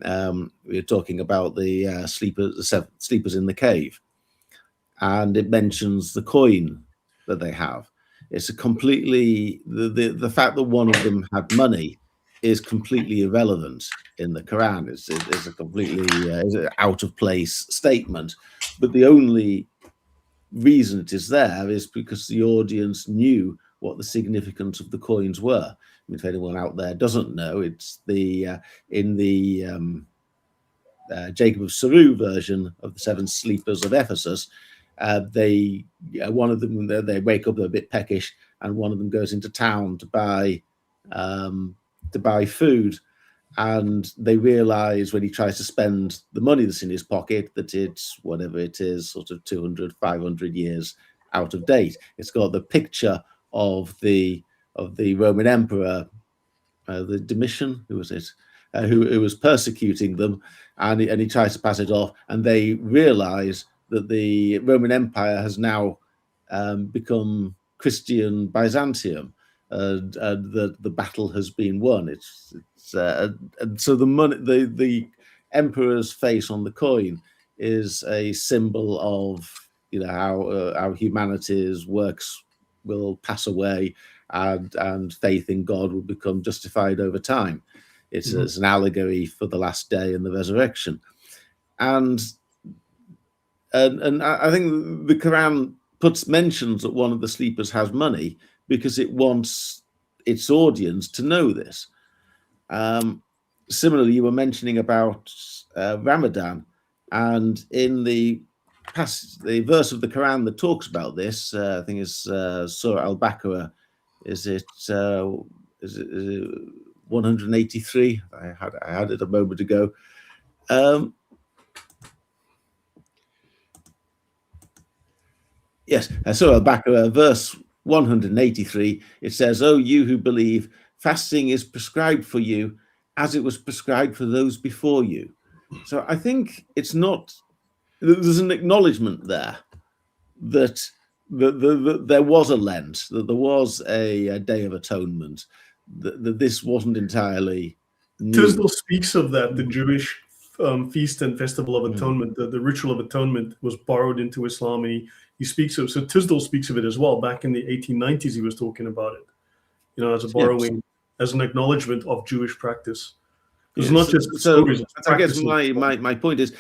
we're talking about the sleepers in the cave, and it mentions the coin that they have. It's a completely the fact that one of them had money is completely irrelevant in the Quran. It's a completely out of place statement, but the only reason it is there is because the audience knew what the significance of the coins were. I mean, if anyone out there doesn't know, it's in the Jacob of Saru version of the Seven Sleepers of Ephesus. One of them, they wake up, they're a bit peckish, and one of them goes into town to buy food, and they realize when he tries to spend the money that's in his pocket that it's whatever it is, sort of 200, 500 years out of date. It's got the picture of the Roman emperor, the Domitian, who was it, who was persecuting them, and he tries to pass it off, and they realize that the Roman Empire has now become Christian Byzantium, and the battle has been won. And so the emperor's face on the coin is a symbol of how humanities works will pass away, and faith in God will become justified over time. It's an allegory for the last day and the resurrection. And I think the Quran mentions that one of the sleepers has money because it wants its audience to know this. Similarly, you were mentioning about Ramadan, and in the verse of the Quran that talks about this, I think it's Surah Al-Baqarah. Is it 183? I had it a moment ago. Yes, Surah Al-Baqarah, verse 183. It says, "O you who believe, fasting is prescribed for you, as it was prescribed for those before you." So I think it's not. There's an acknowledgement there that there was a Lent, that there was a Day of Atonement, that this wasn't entirely new. Tisdall speaks of that, the Jewish feast and festival of atonement, the ritual of atonement was borrowed into Islam, and he speaks of, so Tisdall speaks of it as well. Back in the 1890s, he was talking about it, as a borrowing, as an acknowledgement of Jewish practice. It's not just stories. I guess my point is,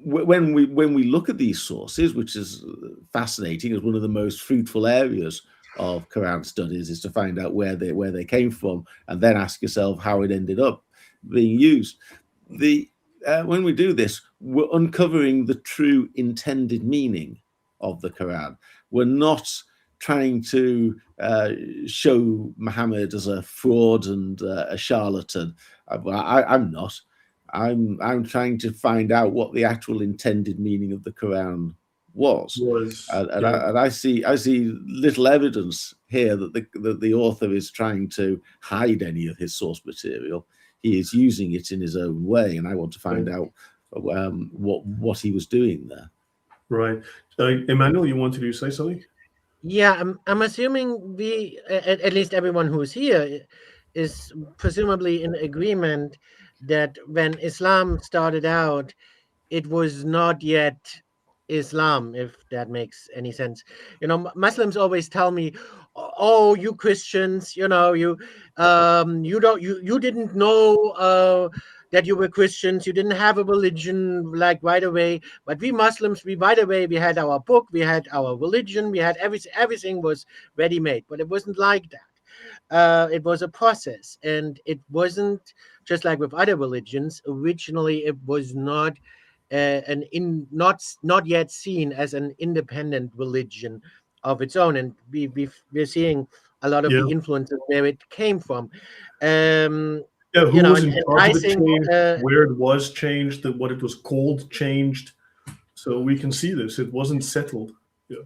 when we look at these sources, which is fascinating, as one of the most fruitful areas of Quran studies is to find out where they came from, and then ask yourself how it ended up being used. When we do this, we're uncovering the true intended meaning of the Quran. We're not trying to show Muhammad as a fraud and a charlatan. I'm not. I'm trying to find out what the actual intended meaning of the Quran was. And I see little evidence here that the author is trying to hide any of his source material. He is using it in his own way, and I want to find out what he was doing there. Right, Emmanuel, you wanted to say something? Yeah, I'm assuming we, at least everyone who's here, is presumably in agreement that when Islam started out, it was not yet Islam, if that makes any sense. Muslims always tell me, "Oh, you Christians, you didn't know that you were Christians. You didn't have a religion like right away. But we Muslims, we right away, we had our book, we had our religion, we had everything was ready made. But it wasn't like that. It was a process, and it wasn't just like with other religions. Originally, it was not not yet seen as an independent religion of its own, and we're seeing a lot of the influences where it came from. Who was in charge of it changed, where it was changed, what it was called changed. So we can see this. It wasn't settled. Yeah.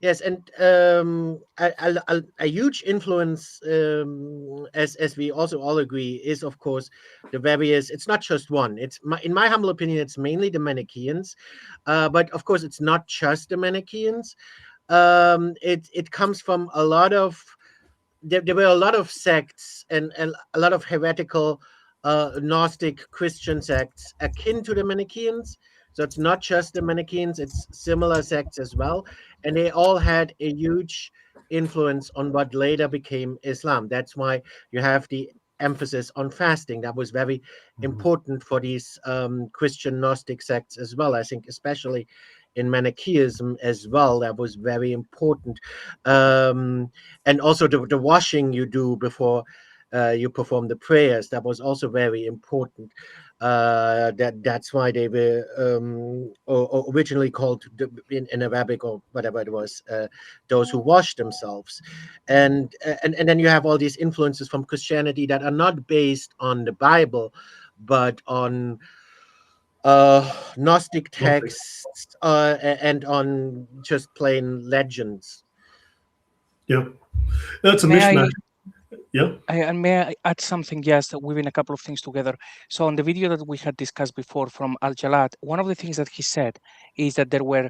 Yes, and a huge influence, as we also all agree, is of course the various. It's not just one. In my humble opinion, it's mainly the Manichaeans, but of course, it's not just the Manichaeans. It comes from a lot of. There were a lot of sects and a lot of heretical Gnostic Christian sects akin to the Manichaeans. So it's not just the Manichaeans, it's similar sects as well. And they all had a huge influence on what later became Islam. That's why you have the emphasis on fasting. That was very important for these Christian Gnostic sects as well. I think especially in Manichaeism as well, that was very important. And also the washing you do before you perform the prayers, that was also very important. That's why they were originally called in Arabic or whatever it was, those who wash themselves. And then you have all these influences from Christianity that are not based on the Bible, but on Gnostic texts and on just plain legends. Yeah, that's a mishmash. And may I add something? Yes, weaving a couple of things together. So on the video that we had discussed before from Al-Jalad, one of the things that he said is that there were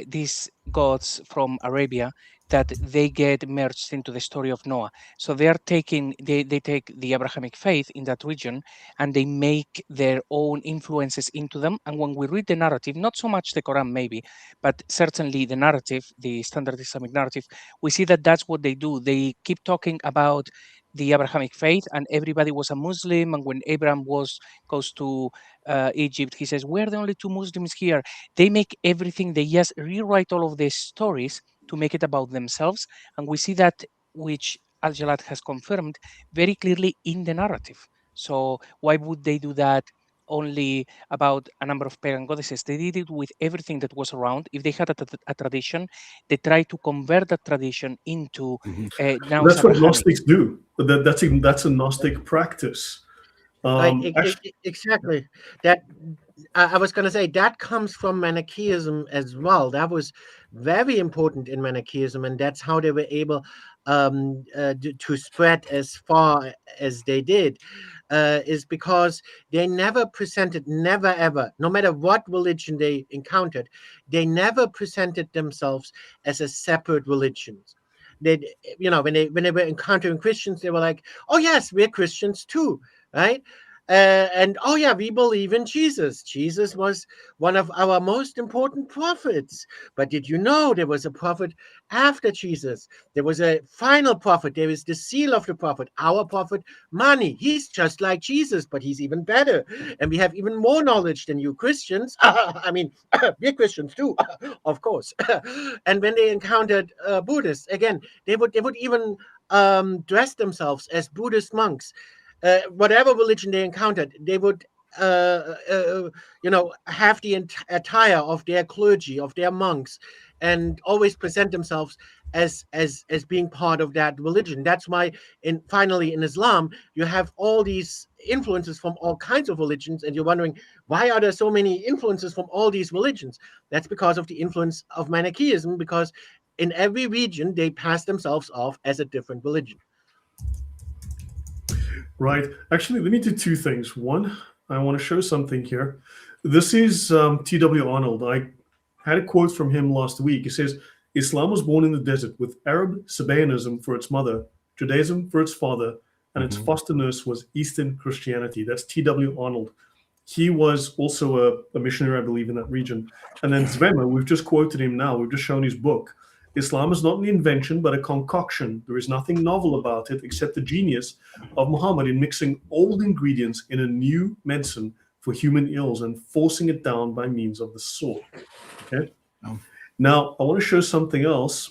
these gods from Arabia that they get merged into the story of Noah. So they take the Abrahamic faith in that region and they make their own influences into them. And when we read the narrative, not so much the Quran maybe, but certainly the narrative, the Standard Islamic Narrative, we see that that's what they do. They keep talking about the Abrahamic faith, and everybody was a Muslim. And when Abraham goes to Egypt, he says, "We're the only two Muslims here." They make everything. They just rewrite all of these stories to make it about themselves, and we see that, which Al-Jalad has confirmed very clearly in the narrative. So why would they do that only about a number of pagan goddesses? They did it with everything that was around. If they had a tradition, they tried to convert that tradition into now That's what Abrahamic. Gnostics do. That's a Gnostic practice. Exactly. That I was going to say that comes from Manichaeism as well. That was very important in Manichaeism, and that's how they were able to spread as far as they did. Is because they never ever, no matter what religion they encountered, they never presented themselves as a separate religion. They, when they were encountering Christians, they were like, "Oh yes, we're Christians too." Right? And oh yeah, we believe in Jesus. Jesus was one of our most important prophets. But did you know there was a prophet after Jesus? There was a final prophet. There is the seal of the prophet, our prophet Mani. He's just like Jesus, but he's even better. And we have even more knowledge than you Christians. I mean, we're Christians too, of course. And when they encountered Buddhists, again, they would even dress themselves as Buddhist monks. Whatever religion they encountered, they would, have the attire of their clergy, of their monks, and always present themselves as being part of that religion. That's why, finally in Islam, you have all these influences from all kinds of religions, and you're wondering, why are there so many influences from all these religions? That's because of the influence of Manichaeism, because in every region they pass themselves off as a different religion. Right. Actually, let me do two things. One, I want to show something here. This is T.W. Arnold. I had a quote from him last week. He says, "Islam was born in the desert with Arab Sabaeanism for its mother, Judaism for its father, and its foster nurse was Eastern Christianity." That's T.W. Arnold. He was also a missionary, I believe, in that region. And then Zvema, we've just quoted him now. We've just shown his book. "Islam is not an invention, but a concoction. There is nothing novel about it except the genius of Muhammad in mixing old ingredients in a new medicine for human ills and forcing it down by means of the sword." Okay. Now, I want to show something else.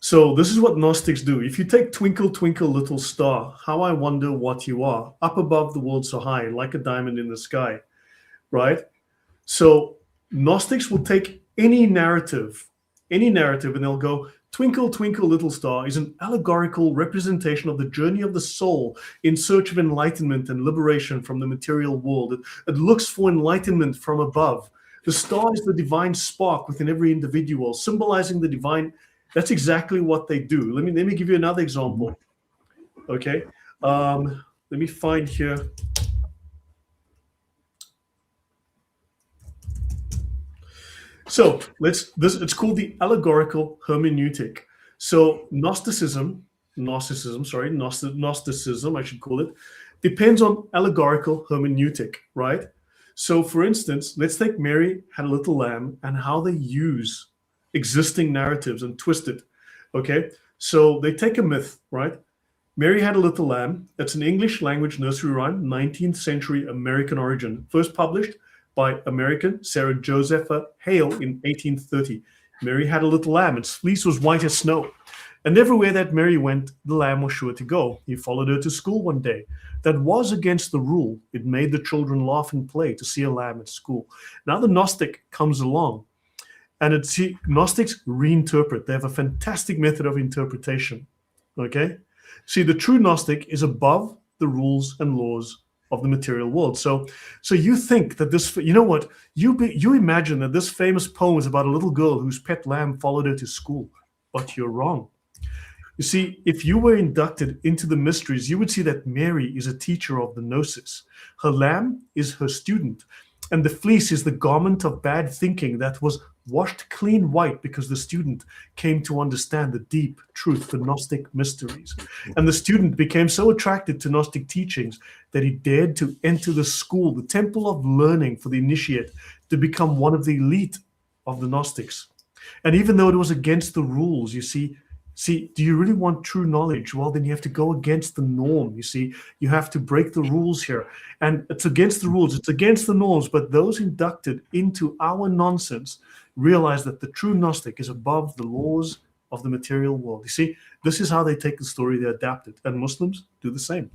So this is what Gnostics do. If you take "Twinkle, twinkle, little star, how I wonder what you are, up above the world so high, like a diamond in the sky," right? So Gnostics will take any narrative, and they'll go, "Twinkle, twinkle, little star" is an allegorical representation of the journey of the soul in search of enlightenment and liberation from the material world. It looks for enlightenment from above. The star is the divine spark within every individual, symbolizing the divine. That's exactly what they do. Let me give you another example. Okay, let me find here. So it's called the allegorical hermeneutic. So Gnosticism, I should call it, depends on allegorical hermeneutic, right? So for instance, let's take Mary had a little lamb and how they use existing narratives and twist it. Okay, so they take a myth, right? Mary had a little lamb. That's an English language nursery rhyme, 19th century American origin, first published by American Sarah Josepha Hale in 1830. Mary had a little lamb. Its fleece was white as snow. And everywhere that Mary went, the lamb was sure to go. He followed her to school one day. That was against the rule. It made the children laugh and play to see a lamb at school. Now the Gnostic comes along, and Gnostics reinterpret. They have a fantastic method of interpretation. Okay? See, the true Gnostic is above the rules and laws of the material world. So you think that this, you know what? You imagine that this famous poem is about a little girl whose pet lamb followed her to school, but you're wrong. You see, if you were inducted into the mysteries, you would see that Mary is a teacher of the Gnosis. Her lamb is her student, and the fleece is the garment of bad thinking that was washed clean white because the student came to understand the deep truth, the Gnostic mysteries. And the student became so attracted to Gnostic teachings that he dared to enter the school, the temple of learning for the initiate, to become one of the elite of the Gnostics. And even though it was against the rules, you see, do you really want true knowledge? Well, then you have to go against the norm. You see, you have to break the rules here. And it's against the rules, it's against the norms. But those inducted into our nonsense realize that the true Gnostic is above the laws of the material world. You see, this is how they take the story, they adapt it. And Muslims do the same.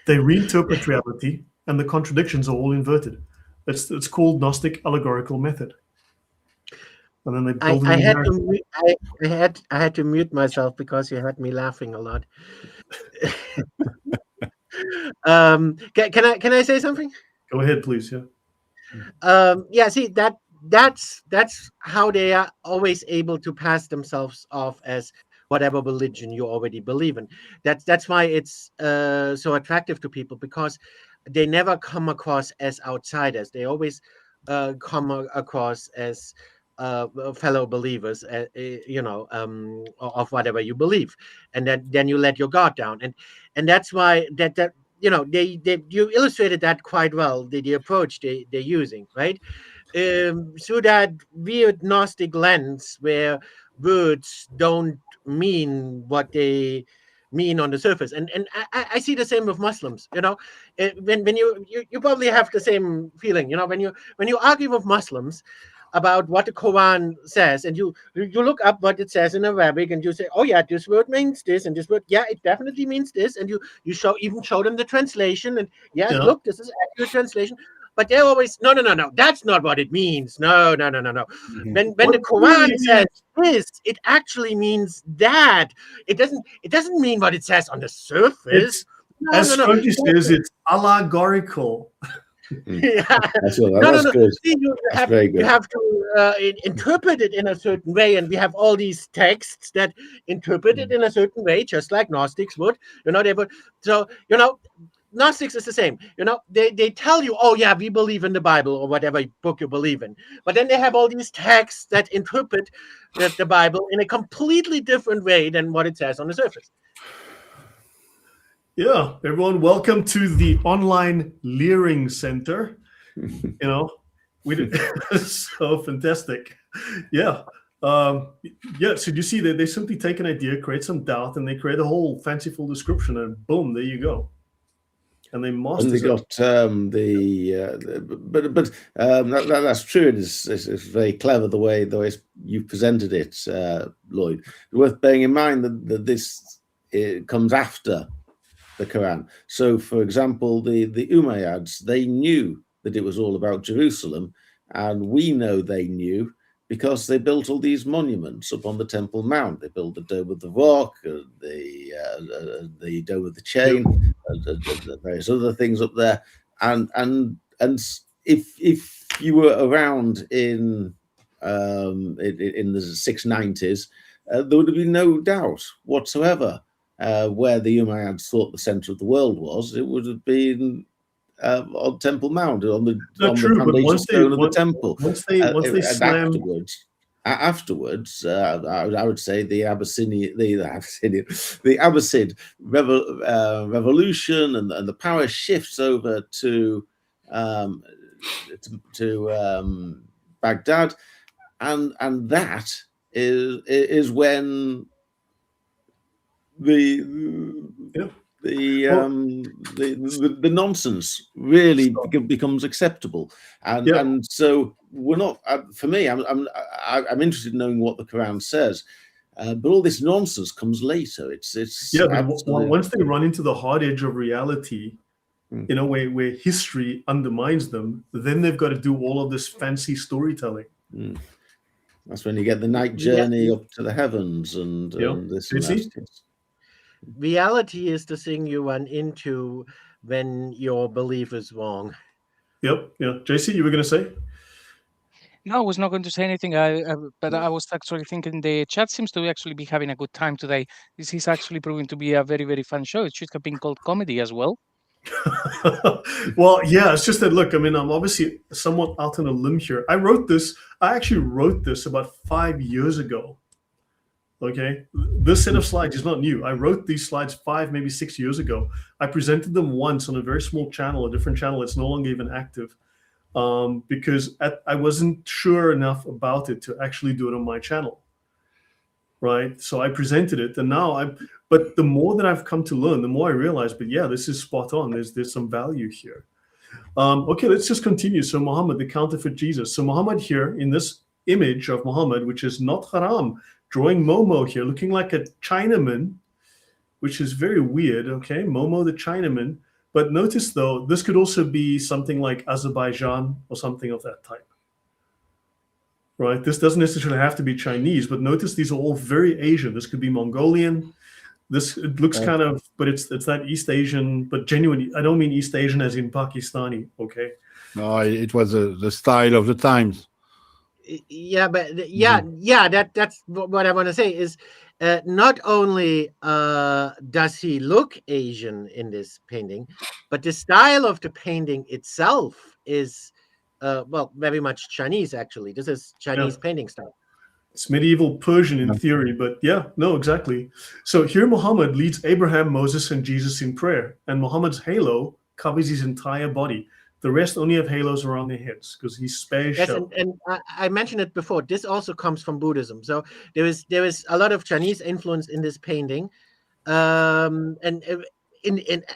They reinterpret reality, and the contradictions are all inverted. It's called Gnostic allegorical method. And then they build I had to mute myself because you had me laughing a lot. Can I say something? Go ahead, please. Yeah. Yeah. See, that's how they are always able to pass themselves off as whatever religion you already believe in. That's why it's so attractive to people, because they never come across as outsiders. They always come across as fellow believers, of whatever you believe, and then you let your guard down, and that's why that you illustrated that quite well. The approach they're using, right, through that weird Gnostic lens where words don't mean what they mean on the surface, and I see the same with Muslims. When you probably have the same feeling. When you argue with Muslims about what the Quran says, and you look up what it says in Arabic, and you say, oh yeah, this word means this, and this word, yeah, it definitely means this, and you show them the translation, and yes, look, this is accurate translation. But they're always, no, that's not what it means. No. Mm-hmm. When the Quran says this, it actually means that. It doesn't mean what it says on the surface. Astrology says it's allegorical. Yeah. That's good. See, you have to interpret it in a certain way, and we have all these texts that interpret it in a certain way, just like Gnostics would. They would. So Gnostics is the same. They tell you, oh yeah, we believe in the Bible or whatever book you believe in, but then they have all these texts that interpret the Bible in a completely different way than what it says on the surface. Yeah, everyone, welcome to the online Leering Center. We did so fantastic. Yeah. So you see that they simply take an idea, create some doubt, and they create a whole fanciful description, and boom, there you go. And they master. And they got that's true. It's very clever the way you presented it, Lloyd. Worth bearing in mind that this comes after the Quran. So, for example, the Umayyads, they knew that it was all about Jerusalem, and we know they knew because they built all these monuments up on the Temple Mount. They built the Dome of the Rock, the Dome of the Chain, various other things up there. And if you were around in the 690s, there would have been no doubt whatsoever where the Umayyads thought the center of the world was. It would have been on Temple Mount, on the foundation stone of the temple. Once they slammed afterwards, I would say the Abbasid revolution and the power shifts over to Baghdad, and that is when the nonsense really becomes acceptable, and so we're not. For me, I'm interested in knowing what the Quran says, but all this nonsense comes later. It's but once they run into the hard edge of reality, where history undermines them, then they've got to do all of this fancy storytelling. That's when you get the night journey up to the heavens and this and that. Reality is the thing you run into when your belief is wrong. Yep. Yeah. JC, you were going to say? No, I was not going to say anything, but I was actually thinking the chat seems to actually be having a good time today. This is actually proving to be a very, very fun show. It should have been called comedy as well. Well, yeah, it's just that, look, I mean, I'm obviously somewhat out on a limb here. I actually wrote this about 5 years ago. Okay, this set of slides is not new. I wrote these slides 5, maybe 6 years ago. I presented them once on a very small channel, a different channel that's no longer even active, because I wasn't sure enough about it to actually do it on my channel. Right, so I presented it, and now but the more that I've come to learn, the more I realize, but yeah, this is spot on. There's some value here. Okay, let's just continue. So Muhammad, the counterfeit Jesus. So Muhammad here in this image of Muhammad, which is not haram, drawing Momo here, looking like a Chinaman, which is very weird. Okay, Momo the Chinaman. But notice though, this could also be something like Azerbaijan or something of that type. Right, this doesn't necessarily have to be Chinese, but notice these are all very Asian. This could be Mongolian. It looks kind of, but it's that East Asian, but genuinely, I don't mean East Asian as in Pakistani, okay? No, it was the style of the times. Yeah, but that's what I want to say is not only does he look Asian in this painting, but the style of the painting itself is well, very much Chinese, actually. This is Chinese painting style. It's medieval Persian in theory, but yeah, no, exactly. So here Muhammad leads Abraham, Moses, and Jesus in prayer, and Muhammad's halo covers his entire body. The rest only have halos around their heads because he's special. Yes, and I mentioned it before. This also comes from Buddhism. So there is a lot of Chinese influence in this painting, and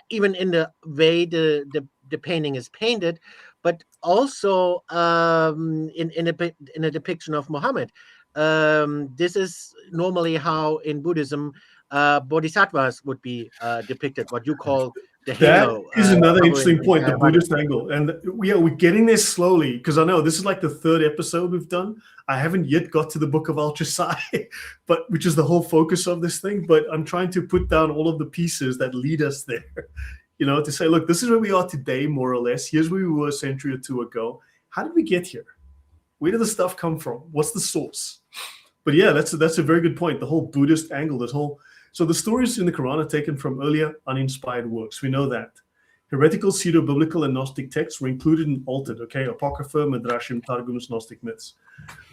even in the way the painting is painted, but also in a depiction of Muhammad. This is normally how in Buddhism bodhisattvas would be depicted, what you call the halo. That is another interesting point, the Buddhist angle. And we're getting there slowly, because I know this is like the 3rd episode we've done. I haven't yet got to the book of Elchasai, but which is the whole focus of this thing. But I'm trying to put down all of the pieces that lead us there, you know, to say, look, this is where we are today, more or less. Here's where we were a century or two ago. How did we get here? Where did the stuff come from? What's the source? But yeah, that's a very good point. The whole Buddhist angle, so the stories in the Quran are taken from earlier uninspired works. We know that. Heretical, pseudo-biblical, and Gnostic texts were included and altered, okay? Apocrypha, Midrashim, Targums, Gnostic myths.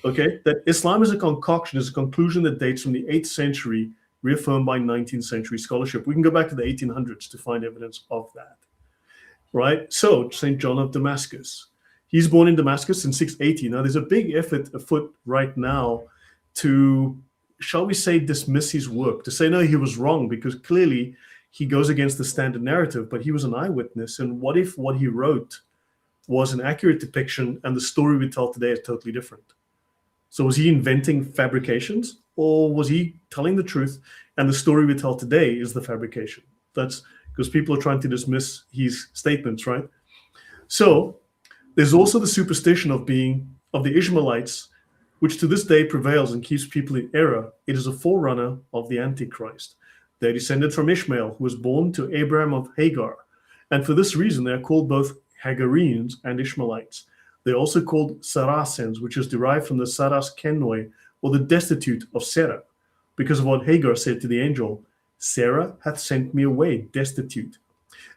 Okay? That Islam is a concoction, is a conclusion that dates from the 8th century, reaffirmed by 19th century scholarship. We can go back to the 1800s to find evidence of that. Right? So, St. John of Damascus. He's born in Damascus in 680. Now, there's a big effort afoot right now to, shall we say, dismiss his work, to say, no, he was wrong, because clearly he goes against the standard narrative, but he was an eyewitness. And what if what he wrote was an accurate depiction and the story we tell today is totally different? So was he inventing fabrications, or was he telling the truth and the story we tell today is the fabrication? That's because people are trying to dismiss his statements, right? So there's also the superstition of the Ishmaelites, which to this day prevails and keeps people in error. It is a forerunner of the Antichrist. They're descended from Ishmael, who was born to Abraham of Hagar. And for this reason, they are called both Hagarenes and Ishmaelites. They're also called Saracens, which is derived from the Saras Kenoi, or the destitute of Sarah, because of what Hagar said to the angel, Sarah hath sent me away destitute.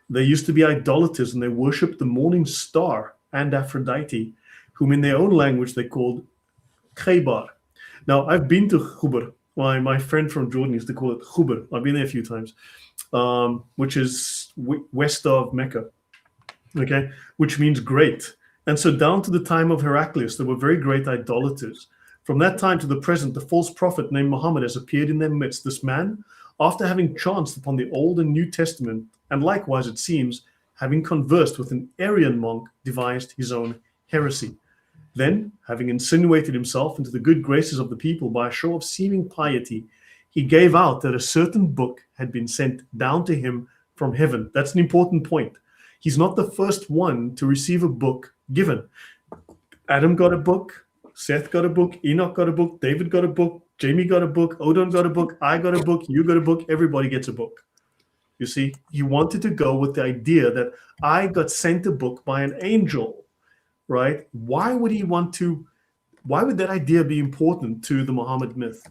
They used to be idolaters, and they worshipped the morning star and Aphrodite, whom in their own language they called Khaybar. Now, I've been to Khubr. My friend from Jordan used to call it Khubr. I've been there a few times, which is west of Mecca, okay, which means great. And so down to the time of Heraclius, there were very great idolaters. From that time to the present, the false prophet named Muhammad has appeared in their midst. This man, after having chanced upon the Old and New Testament, and likewise, it seems, having conversed with an Arian monk, devised his own heresy. Then, having insinuated himself into the good graces of the people by a show of seeming piety, he gave out that a certain book had been sent down to him from heaven. That's an important point. He's not the first one to receive a book given. Adam got a book, Seth got a book, Enoch got a book, David got a book, Jamie got a book, Odin got a book, I got a book, you got a book, everybody gets a book. You see, he wanted to go with the idea that I got sent a book by an angel. Right? Why would that idea be important to the Muhammad myth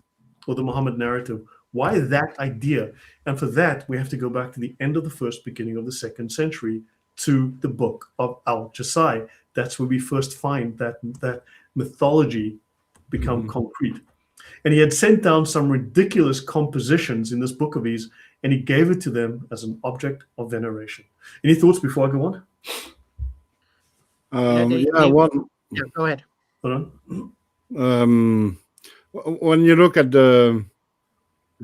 or the Muhammad narrative? Why that idea? And for that, we have to go back to the end of the first, beginning of the 2nd century, to the book of Elchasai. That's where we first find that mythology become concrete. And he had sent down some ridiculous compositions in this book of his, and he gave it to them as an object of veneration. Any thoughts before I go on? Yeah, go ahead. Hold on. When you look at the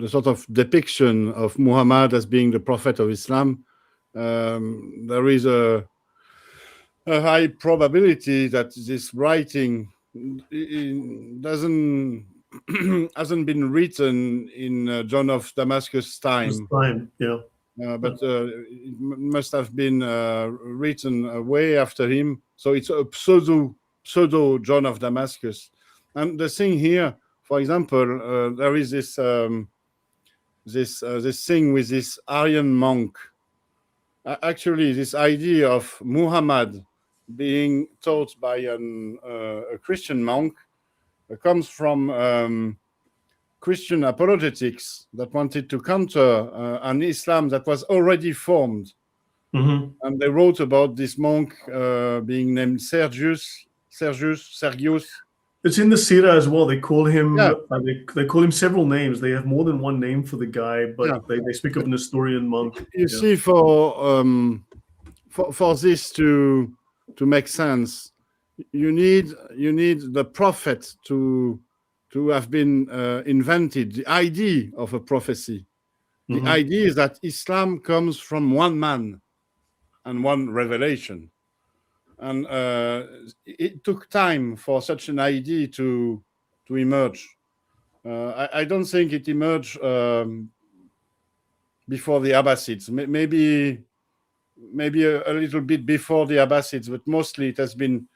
sort of depiction of Muhammad as being the prophet of Islam, there is a high probability that this writing hasn't been written in John of Damascus' time. But it must have been written way after him. So it's a pseudo John of Damascus. And the thing here, for example, there is this thing with this Aryan monk. Actually, this idea of Muhammad being taught by a Christian monk comes from Christian apologetics that wanted to counter an Islam that was already formed. And they wrote about this monk being named Sergius. It's in the Sirah as well. They call him they call him several names. They have more than one name for the guy, but they speak of an Nestorian monk. You see, for this to make sense, you need the prophet to have been invented, the idea of a prophecy. The idea is that Islam comes from one man and one revelation. And it took time for such an idea to emerge. I don't think it emerged before the Abbasids. Maybe a little bit before the Abbasids, but mostly it has been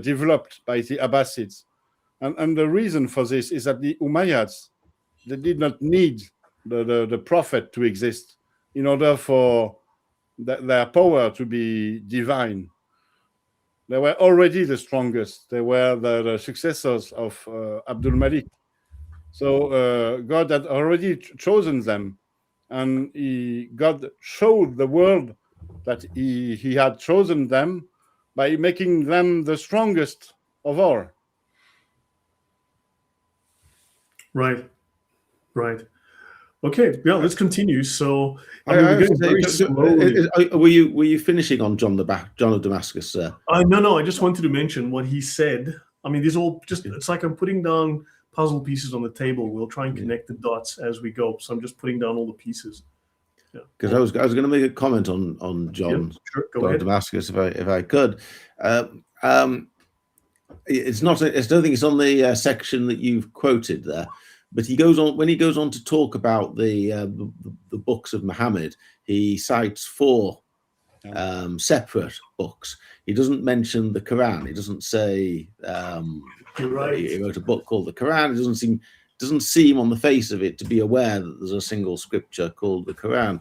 developed by the Abbasids. And the reason for this is that the Umayyads, they did not need the prophet to exist in order for their power to be divine. They were already the strongest. They were the successors of Abdul Malik. So God had already chosen them. And God showed the world that he had chosen them by making them the strongest of all. Right. Okay, yeah, let's continue. So, we're getting very slowly. Were you finishing on John of Damascus, sir? No, I just wanted to mention what he said. I mean, these all it's like I'm putting down puzzle pieces on the table. We'll try and connect the dots as we go. So I'm just putting down all the pieces. Because I was going to make a comment on John of Damascus if I could. It's not. I don't think it's on the section that you've quoted there. But when he goes on to talk about the books of Muhammad, he cites 4 separate books. He doesn't mention the Quran. He doesn't say he wrote a book called the Quran. It doesn't seem on the face of it to be aware that there's a single scripture called the Quran.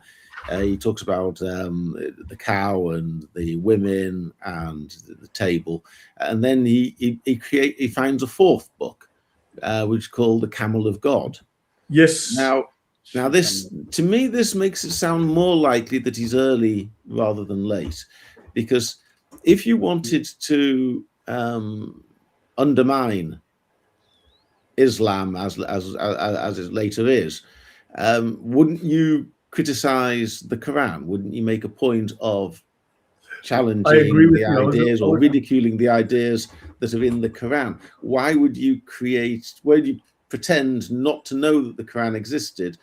He talks about the cow and the women and the table, and then he finds a 4th book. Which is called the Camel of God. Yes. Now this, to me, this makes it sound more likely that he's early rather than late, because if you wanted to undermine Islam as it later is, wouldn't you criticize the Quran? Wouldn't you make a point of challenging the ideas or ridiculing the ideas that are in the Quran? Why would you pretend not to know that the Quran existed,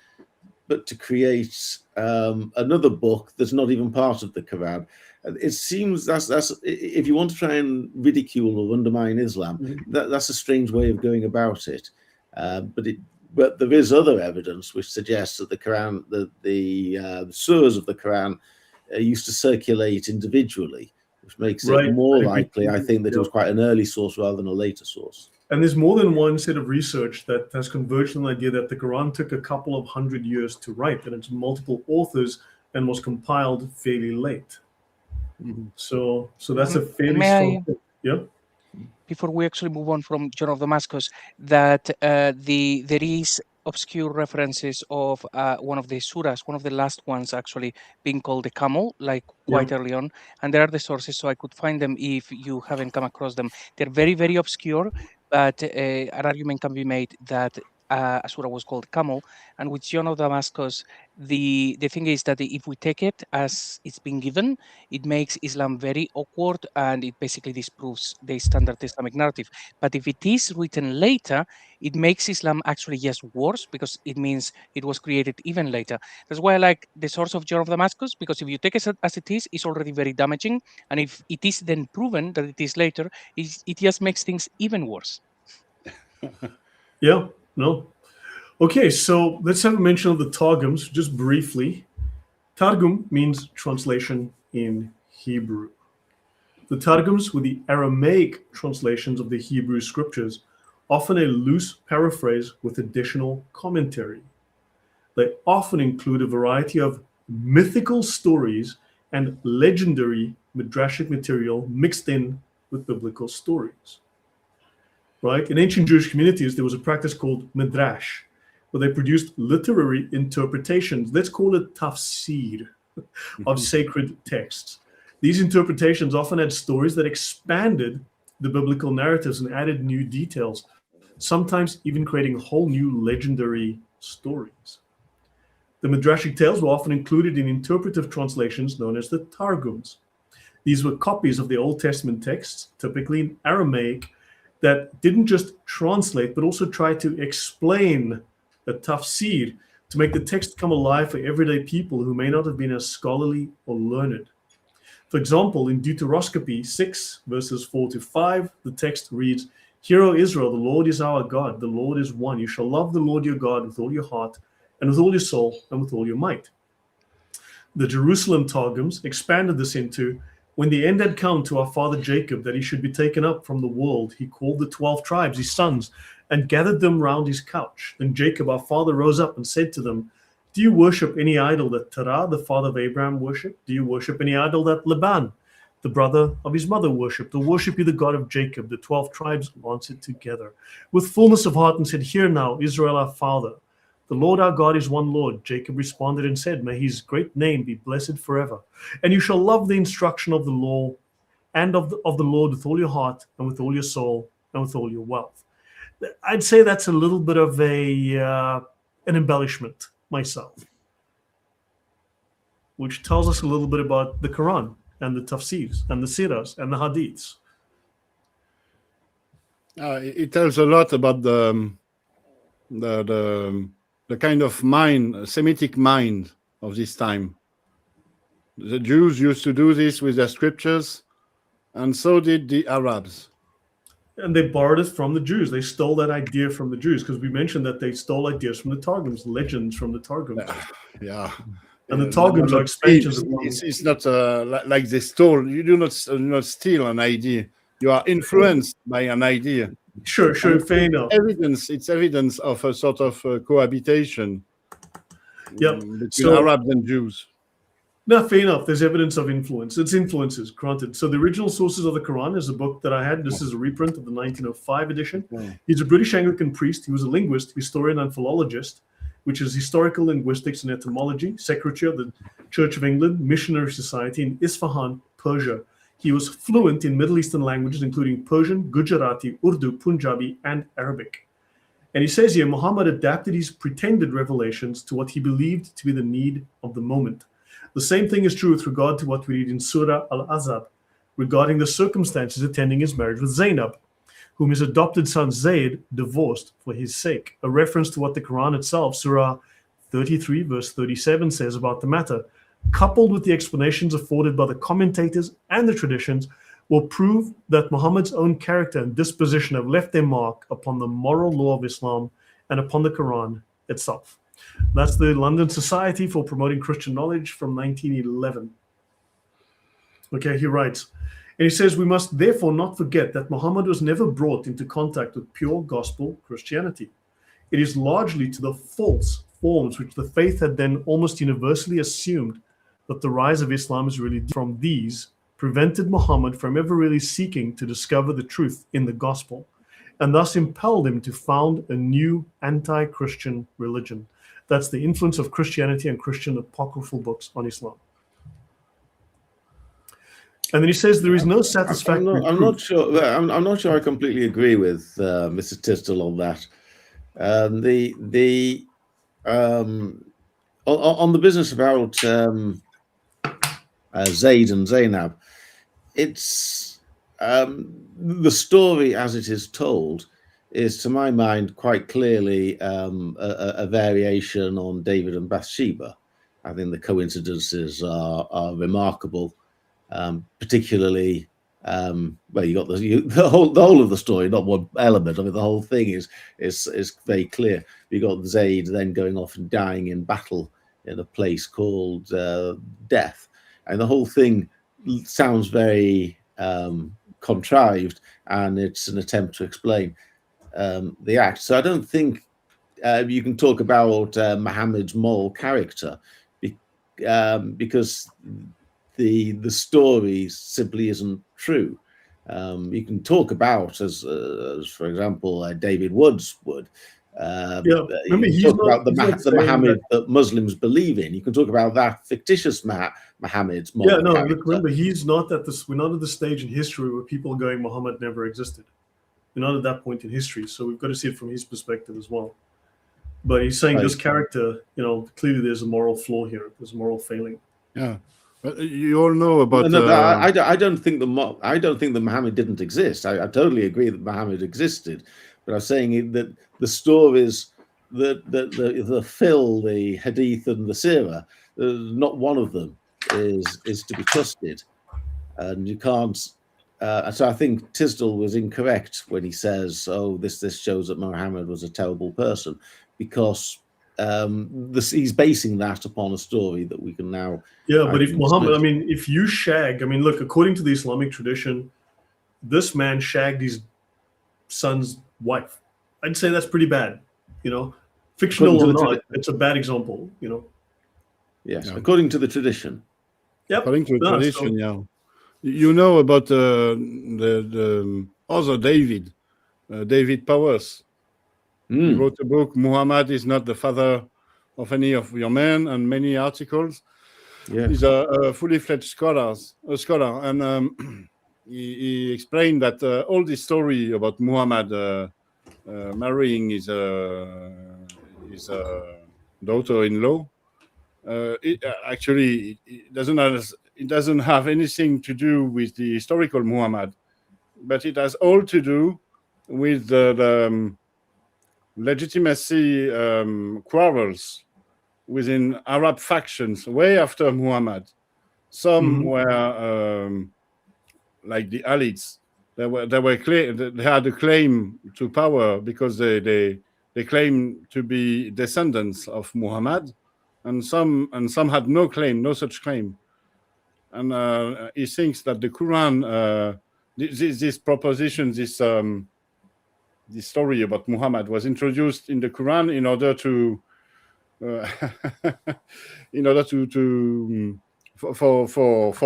but to create another book that's not even part of the Quran? It seems that's if you want to try and ridicule or undermine Islam, that's a strange way of going about it. But there is other evidence which suggests that the Quran, the surahs of the Quran, used to circulate individually, which makes it more likely, I think, that it was quite an early source rather than a later source. And there's more than one set of research that has converged on the idea that the Quran took a couple of 100 years to write, and it's multiple authors and was compiled fairly late. So that's a fairly strong thing. Yeah. Before we actually move on from John of Damascus, that there is obscure references of one of the surahs, one of the last ones actually being called the camel, like quite early on. And there are the sources, so I could find them if you haven't come across them. They're very, very obscure, but an argument can be made that a surah was called camel. And with John of Damascus, the thing is that if we take it as it's been given, it makes Islam very awkward, and it basically disproves the standard Islamic narrative. But if it is written later, it makes Islam actually just worse, because it means it was created even later. That's why I like the source of John of Damascus, because if you take it as it is, it's already very damaging. And if it is then proven that it is later, it just makes things even worse. Yeah, no. Okay, so let's have a mention of the Targums just briefly. Targum means translation in Hebrew. The Targums were the Aramaic translations of the Hebrew scriptures, often a loose paraphrase with additional commentary. They often include a variety of mythical stories and legendary midrashic material mixed in with biblical stories. Right? In ancient Jewish communities, there was a practice called midrash, where they produced literary interpretations. Let's call it tafsir of sacred texts. These interpretations often had stories that expanded the biblical narratives and added new details, sometimes even creating whole new legendary stories. The midrashic tales were often included in interpretive translations known as the Targums. These were copies of the Old Testament texts, typically in Aramaic, that didn't just translate, but also try to explain the tafsir to make the text come alive for everyday people who may not have been as scholarly or learned. For example, in Deuteroscopy 6, verses 4-5, the text reads, "Hear, O Israel, the Lord is our God, the Lord is one. You shall love the Lord your God with all your heart, and with all your soul, and with all your might." The Jerusalem Targums expanded this into, "When the end had come to our father Jacob, that he should be taken up from the world, he called the 12 tribes, his sons, and gathered them round his couch. Then Jacob, our father, rose up and said to them, do you worship any idol that Terah, the father of Abraham, worshipped? Do you worship any idol that Laban, the brother of his mother, worshipped? Or worship you the God of Jacob?" The 12 tribes answered together with fullness of heart and said, "Hear now, Israel our father. The Lord our God is one Lord." Jacob responded and said, "May his great name be blessed forever. And you shall love the instruction of the law and of the Lord with all your heart and with all your soul and with all your wealth." I'd say that's a little bit of an embellishment myself, which tells us a little bit about the Quran and the tafsirs and the sirahs and the hadiths. It tells a lot about the kind of mind, Semitic mind of this time. The Jews used to do this with their scriptures, and so did the Arabs. And they borrowed it from the Jews. They stole that idea from the Jews, because we mentioned that they stole ideas from the Targums, legends from the Targums. Yeah. And the Targums are expansions. It's not like they stole. You do not steal an idea. You are influenced by an idea. Sure, fair enough. It's evidence of a sort of cohabitation between Arabs and Jews. No, fair enough. There's evidence of influence. It's influences, granted. So the original sources of the Quran is a book that I had. This is a reprint of the 1905 edition. He's a British Anglican priest. He was a linguist, historian, and philologist, which is historical linguistics and etymology, secretary of the Church of England Missionary Society in Isfahan, Persia. He was fluent in Middle Eastern languages, including Persian, Gujarati, Urdu, Punjabi, and Arabic. And he says here, Muhammad adapted his pretended revelations to what he believed to be the need of the moment. The same thing is true with regard to what we read in Surah Al-Ahzab regarding the circumstances attending his marriage with Zainab, whom his adopted son Zayd divorced for his sake. A reference to what the Quran itself, Surah 33, verse 37, says about the matter, coupled with the explanations afforded by the commentators and the traditions, will prove that Muhammad's own character and disposition have left their mark upon the moral law of Islam and upon the Quran itself. That's the London Society for Promoting Christian Knowledge from 1911. Okay, he writes, and he says, "We must therefore not forget that Muhammad was never brought into contact with pure gospel Christianity. It is largely to the false forms which the faith had then almost universally assumed that the rise of Islam is really from these prevented Muhammad from ever really seeking to discover the truth in the gospel. and thus impelled him to found a new anti-Christian religion. That's the influence of Christianity and Christian apocryphal books on Islam. And then he says there is no satisfactory. I'm not sure. I'm not sure I completely agree with Mr. Tisdall on that. On the business about Zayd and Zainab, it's the story as it is told is, to my mind, quite clearly a variation on David and Bathsheba. I think the coincidences are remarkable. Particularly, well, you got the whole of the story, not one element of it. The whole thing is very clear. You got Zayd then going off and dying in battle in a place called Death, and the whole thing sounds very contrived, and it's an attempt to explain the act. So I don't think you can talk about Muhammad's moral character because the story simply isn't true. You can talk about, as for example, David Woods would. Remember, you can talk about the Muhammad that Muslims believe in. You can talk about that fictitious Muhammad's moral character. Look, remember, he's not at this. We're not at the stage in history where people are going, Muhammad never existed. We're not at that point in history, so we've got to see it from his perspective as well. But he's saying this character, clearly there's a moral flaw here. There's a moral failing. Yeah. You all know about. I don't think that Muhammad didn't exist. I totally agree that Muhammad existed, but I'm saying that the stories the fill, the Hadith and the Sirah, not one of them is to be trusted, and you can't. So I think Tisdall was incorrect when he says, "Oh, this shows that Muhammad was a terrible person," because he's basing that upon a story that we can now. Yeah, but if Muhammad, if you shag, look, according to the Islamic tradition, this man shagged his son's wife. I'd say that's pretty bad, fictional or not. It's a bad example, Yes, according to the tradition. Yep. According to the tradition, yeah. You know about the other David Powers. He wrote a book, Muhammad is not the father of any of your men, and many articles. Yeah. He's a fully fledged scholar, and he explained that all this story about Muhammad marrying his daughter-in-law, it doesn't have anything to do with the historical Muhammad, but it has all to do with the legitimacy quarrels within Arab factions way after Muhammad. Some were like the Alids. They had a claim to power because they claimed to be descendants of Muhammad, and some had no such claim. And he thinks that the Quran, this proposition, this story about Muhammad was introduced in the Quran in order to for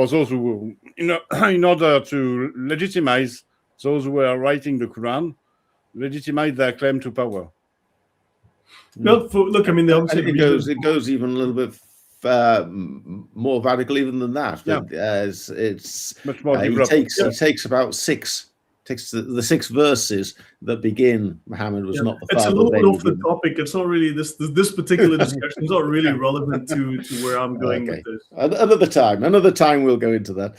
those who, in order to legitimize those who were writing the Quran, legitimize their claim to power. No, look, it goes even a little bit more radical even than that. Yeah. It's much more. He takes about the 6 verses that begin Muhammad was not the father. It's a little bit off the topic. It's not really this particular discussion is not really relevant to where I'm going with this. Another time we'll go into that.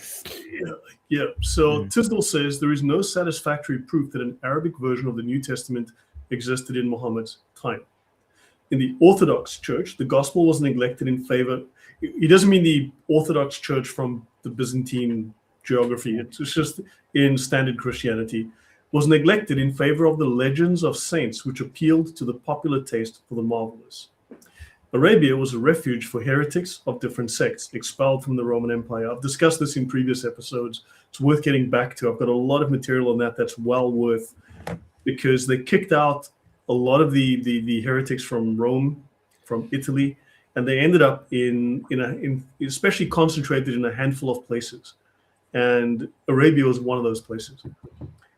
Yeah. So Tisdall says there is no satisfactory proof that an Arabic version of the New Testament existed in Muhammad's time. In the Orthodox Church, the gospel was neglected in favor. He doesn't mean the Orthodox Church from the Byzantine geography. It's just in standard Christianity, was neglected in favor of the legends of saints, which appealed to the popular taste for the marvelous. Arabia was a refuge for heretics of different sects expelled from the Roman Empire. I've discussed this in previous episodes. It's worth getting back to. I've got a lot of material on that's well worth, because they kicked out a lot of the heretics from Rome, from Italy, and they ended up in especially concentrated in a handful of places. And Arabia was one of those places.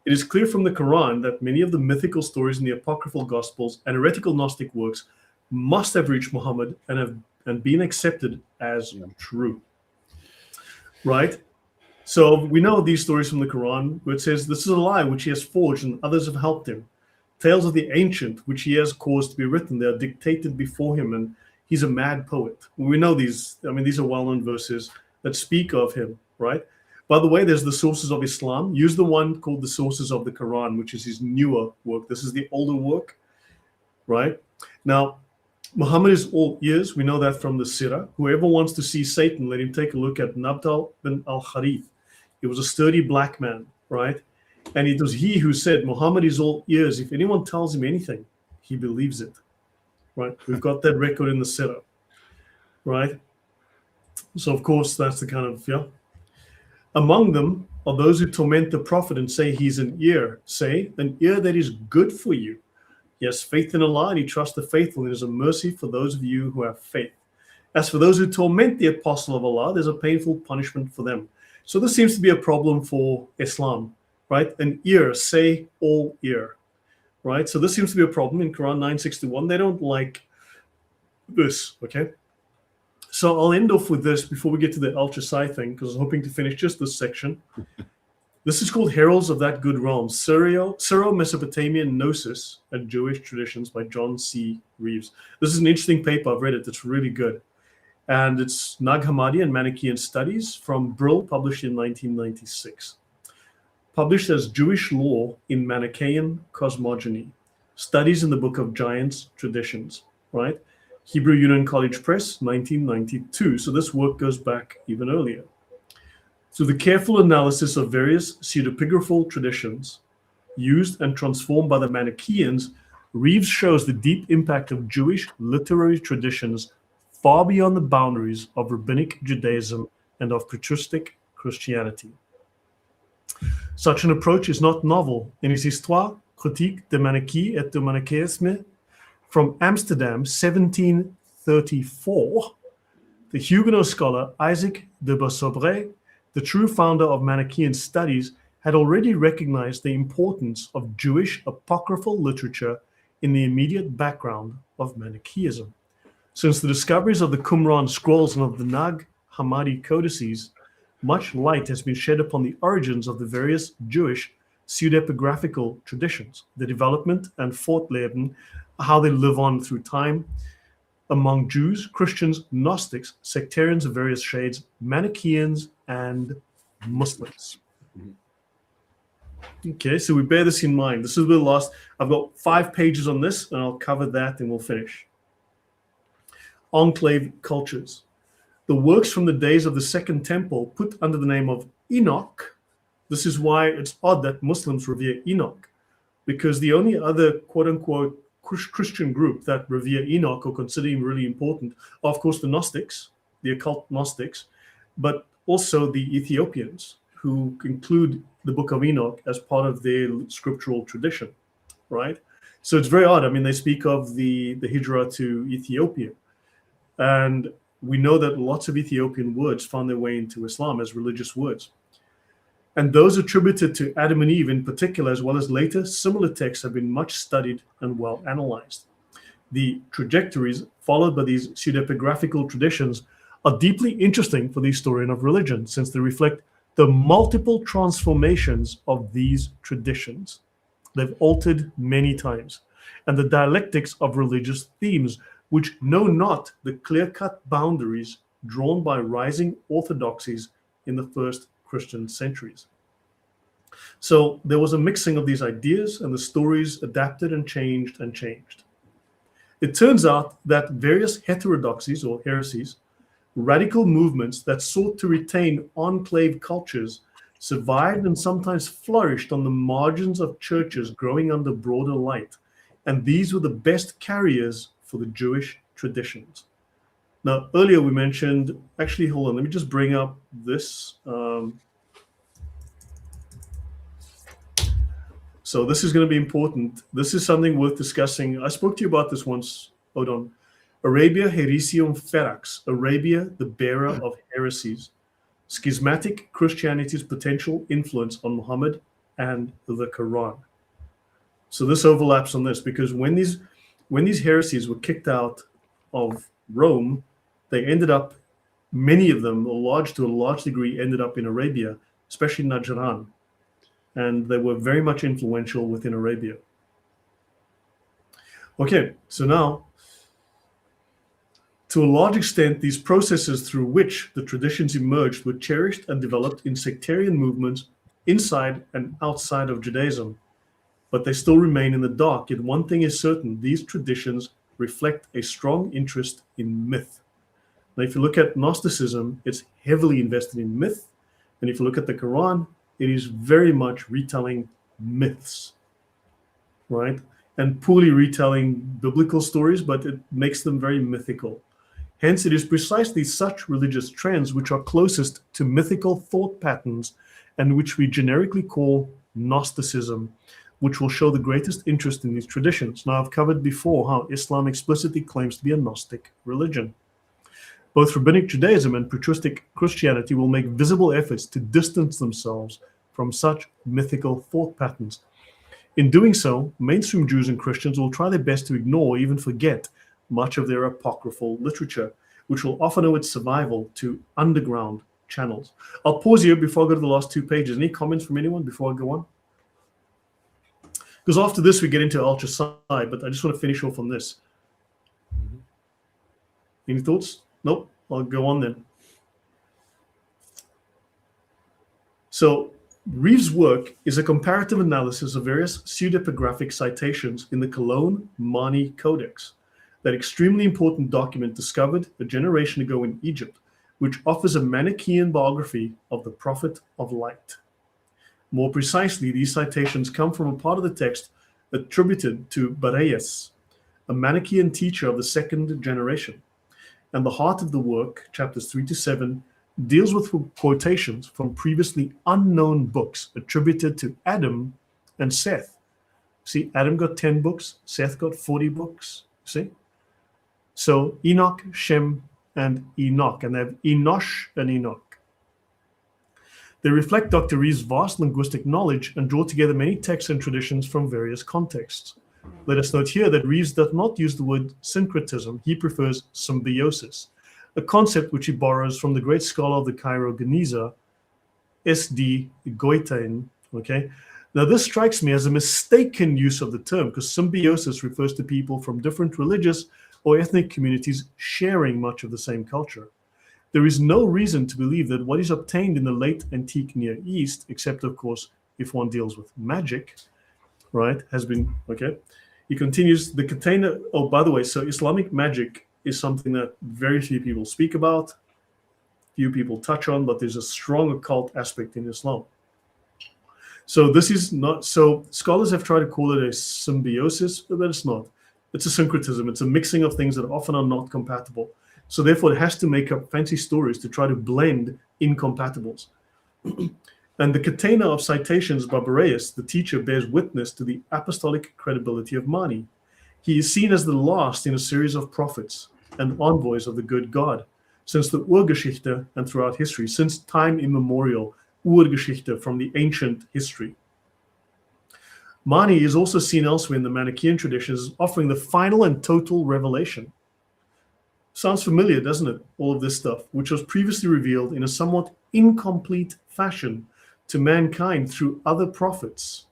It is clear from the Quran that many of the mythical stories in the apocryphal Gospels and heretical Gnostic works must have reached Muhammad and been accepted as true. Right? So we know these stories from the Quran, where it says, this is a lie which he has forged and others have helped him. Tales of the ancient, which he has caused to be written, they are dictated before him, and he's a mad poet. We know these, I mean, these are well-known verses that speak of him, right? By the way, there's the sources of Islam. Use the one called the sources of the Quran, which is his newer work. This is the older work, right? Now, Muhammad is all ears. We know that from the Sirah. Whoever wants to see Satan, let him take a look at Nabtal bin al-Harith. He was a sturdy black man, right? And it was he who said, Muhammad is all ears. If anyone tells him anything, he believes it, right? We've got that record in the Sirah, right? So, of course, that's the kind of, Among them are those who torment the prophet and say he's an ear. Say, an ear that is good for you. He has faith in Allah and he trusts the faithful, and there's a mercy for those of you who have faith. As for those who torment the apostle of Allah, there's a painful punishment for them. So this seems to be a problem for Islam, right? An ear, say all ear, right? So this seems to be a problem in Quran 961. They don't like this, okay? So I'll end off with this before we get to the Elchasai thing, because I was hoping to finish just this section. This is called Heralds of That Good Realm, Syro-Mesopotamian Gnosis and Jewish Traditions by John C. Reeves. This is an interesting paper. I've read it. It's really good. And it's Nag Hammadi and Manichaean Studies from Brill, published in 1996. Published as Jewish Law in Manichaean Cosmogony, Studies in the Book of Giants Traditions, right? Hebrew Union College Press, 1992. So this work goes back even earlier. Through the careful analysis of various pseudepigraphal traditions used and transformed by the Manichaeans, Reeves shows the deep impact of Jewish literary traditions far beyond the boundaries of rabbinic Judaism and of patristic Christianity. Such an approach is not novel. In his Histoire critique de Manichée et de Manichéisme from Amsterdam, 1734, the Huguenot scholar Isaac de Beausobre, the true founder of Manichaean studies, had already recognized the importance of Jewish apocryphal literature in the immediate background of Manichaeism. Since the discoveries of the Qumran scrolls and of the Nag Hammadi codices, much light has been shed upon the origins of the various Jewish pseudepigraphical traditions, the development and fortleben, how they live on through time among Jews, Christians, Gnostics, sectarians of various shades, Manichaeans, and Muslims. Okay, so we bear this in mind. This is the last. I've got 5 pages on this, and I'll cover that and we'll finish. Enclave cultures. The works from the days of the Second Temple put under the name of Enoch. This is why it's odd that Muslims revere Enoch, because the only other quote-unquote Christian group that revere Enoch or consider him really important are, of course, the Gnostics, the occult Gnostics, but also the Ethiopians, who include the Book of Enoch as part of their scriptural tradition, right? So it's very odd. I mean, they speak of the Hijrah to Ethiopia, and we know that lots of Ethiopian words found their way into Islam as religious words. And those attributed to Adam and Eve in particular, as well as later similar texts, have been much studied and well analyzed. The trajectories followed by these pseudepigraphical traditions are deeply interesting for the historian of religion, since they reflect the multiple transformations of these traditions. They've altered many times, and the dialectics of religious themes, which know not the clear-cut boundaries drawn by rising orthodoxies in the first Christian centuries. So there was a mixing of these ideas, and the stories adapted and changed and changed. It turns out that various heterodoxies or heresies, radical movements that sought to retain enclave cultures, survived and sometimes flourished on the margins of churches growing under broader light. And these were the best carriers for the Jewish traditions. Now, earlier we mentioned, actually, hold on, let me just bring up this. So this is going to be important. This is something worth discussing. I spoke to you about this once. Hold on. Arabia Heresium Ferax, Arabia, the bearer of heresies. Schismatic Christianity's potential influence on Muhammad and the Quran. So this overlaps on this, because when these heresies were kicked out of Rome, they ended up, many of them, to a large degree, ended up in Arabia, especially Najran, and they were very much influential within Arabia. Okay, so now, to a large extent, these processes through which the traditions emerged were cherished and developed in sectarian movements inside and outside of Judaism, but they still remain in the dark. Yet one thing is certain: these traditions reflect a strong interest in myth. Now, if you look at Gnosticism, it's heavily invested in myth, and if you look at the Quran, it is very much retelling myths, right? And poorly retelling biblical stories, but it makes them very mythical. Hence, it is precisely such religious trends which are closest to mythical thought patterns and which we generically call Gnosticism, which will show the greatest interest in these traditions. Now, I've covered before how Islam explicitly claims to be a Gnostic religion. Both Rabbinic Judaism and patristic Christianity will make visible efforts to distance themselves from such mythical thought patterns. In doing so, mainstream Jews and Christians will try their best to ignore or even forget much of their apocryphal literature, which will often owe its survival to underground channels. I'll pause here before I go to the last 2 pages. Any comments from anyone before I go on? Because after this, we get into Elchasai, but I just want to finish off on this. Any thoughts? Nope. I'll go on then. So, Reeves' work is a comparative analysis of various pseudepigraphic citations in the Cologne Mani Codex, that extremely important document discovered a generation ago in Egypt, which offers a Manichaean biography of the Prophet of Light. More precisely, these citations come from a part of the text attributed to Bareus, a Manichaean teacher of the second generation. And the heart of the work, chapters 3 to 7, deals with quotations from previously unknown books attributed to Adam and Seth. See, Adam got 10 books, Seth got 40 books, see? So Enoch, Shem, and Enoch, and they have Enosh and Enoch. They reflect Dr. Reeves' vast linguistic knowledge and draw together many texts and traditions from various contexts. Let us note here that Reeves does not use the word syncretism, he prefers symbiosis, a concept which he borrows from the great scholar of the Cairo Geniza, S.D. Goitain. Okay, now this strikes me as a mistaken use of the term, because symbiosis refers to people from different religious or ethnic communities sharing much of the same culture. There is no reason to believe that what is obtained in the late antique Near East, except of course if one deals with magic, right, has been, okay. He continues, the container, oh, by the way, so Islamic magic is something that very few people speak about, few people touch on, but there's a strong occult aspect in Islam. So this is not, so scholars have tried to call it a symbiosis, but it's not. It's a syncretism. It's a mixing of things that often are not compatible. So therefore it has to make up fancy stories to try to blend incompatibles. And the container of citations by Bareus, the teacher, bears witness to the apostolic credibility of Mani. He is seen as the last in a series of prophets and envoys of the good God, since the Urgeschichte and throughout history, since time immemorial, Urgeschichte from the ancient history. Mani is also seen elsewhere in the Manichaean traditions as offering the final and total revelation. Sounds familiar, doesn't it? All of this stuff, which was previously revealed in a somewhat incomplete fashion to mankind through other prophets,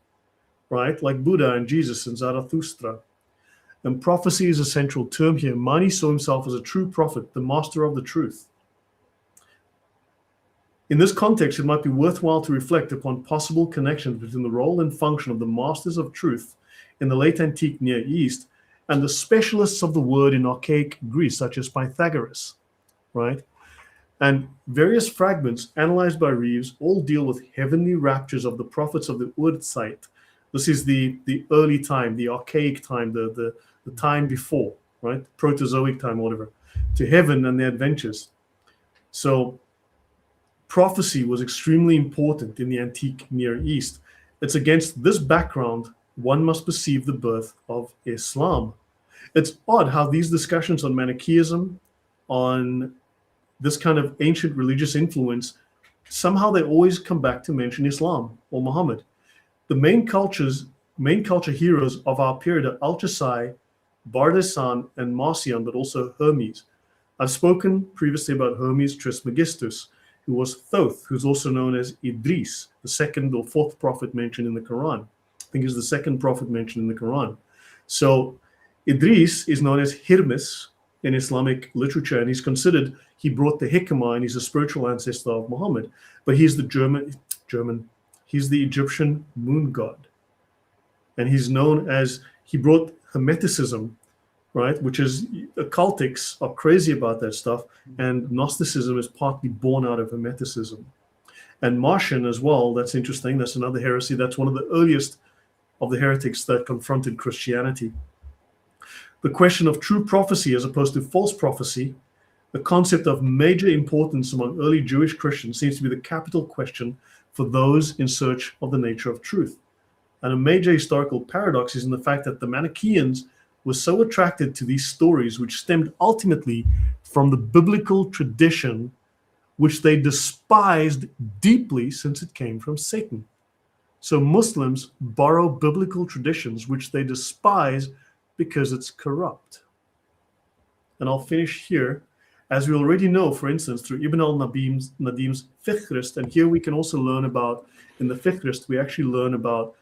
right? Like Buddha and Jesus and Zarathustra. And prophecy is a central term here. Mani saw himself as a true prophet, the master of the truth. In this context, it might be worthwhile to reflect upon possible connections between the role and function of the masters of truth in the late antique Near East and the specialists of the word in archaic Greece, such as Pythagoras, right? And various fragments analyzed by Reeves all deal with heavenly raptures of the prophets of the Urzeit. This is the early time, the archaic time, the time before, right? Protozoic time, whatever, to heaven and their adventures. So prophecy was extremely important in the antique Near East. It's against this background one must perceive the birth of Islam. It's odd how these discussions on Manichaeism, on this kind of ancient religious influence, somehow they always come back to mention Islam or Muhammad. the main culture heroes of our period are Elchasai, Bardesan, and Marcion, but also Hermes. I've spoken previously about Hermes Trismegistus, who was Thoth, who's also known as Idris, the second or fourth prophet mentioned in the Quran. I think he's the second prophet mentioned in the Quran. So Idris is known as Hermes in Islamic literature, and he's considered, he brought the hikmah, and he's a spiritual ancestor of Muhammad. But he's the he's the Egyptian moon god. And he's known as, he brought Hermeticism, right, which is, occultics are crazy about that stuff, and Gnosticism is partly born out of Hermeticism. And Marcion as well, that's interesting, that's another heresy, that's one of the earliest of the heretics that confronted Christianity. The question of true prophecy as opposed to false prophecy, the concept of major importance among early Jewish Christians, seems to be the capital question for those in search of the nature of truth. And a major historical paradox is in the fact that the Manichaeans were so attracted to these stories, which stemmed ultimately from the biblical tradition, which they despised deeply since it came from Satan. So Muslims borrow biblical traditions, which they despise because it's corrupt. And I'll finish here. As we already know, for instance, through Ibn al-Nadim's Fihrist, and here we can also learn about, in the Fihrist, we actually learn about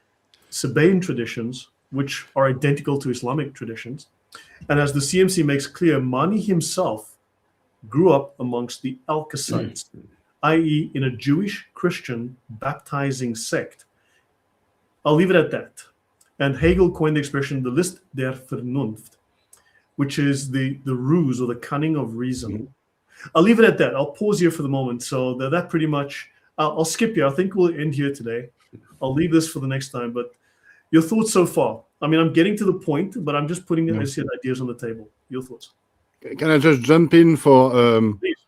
Sabaean traditions, which are identical to Islamic traditions. And as the CMC makes clear, Mani himself grew up amongst the Elchasites, i.e. in a Jewish Christian baptizing sect. I'll leave it at that. And Hegel coined the expression, the List der Vernunft, which is the ruse or the cunning of reason. I'll leave it at that. I'll pause here for the moment. So that pretty much, I'll skip here. I think we'll end here today. I'll leave this for the next time, but your thoughts so far? I mean, I'm getting to the point, but I'm just putting ideas on the table. Your thoughts? Can I just jump in for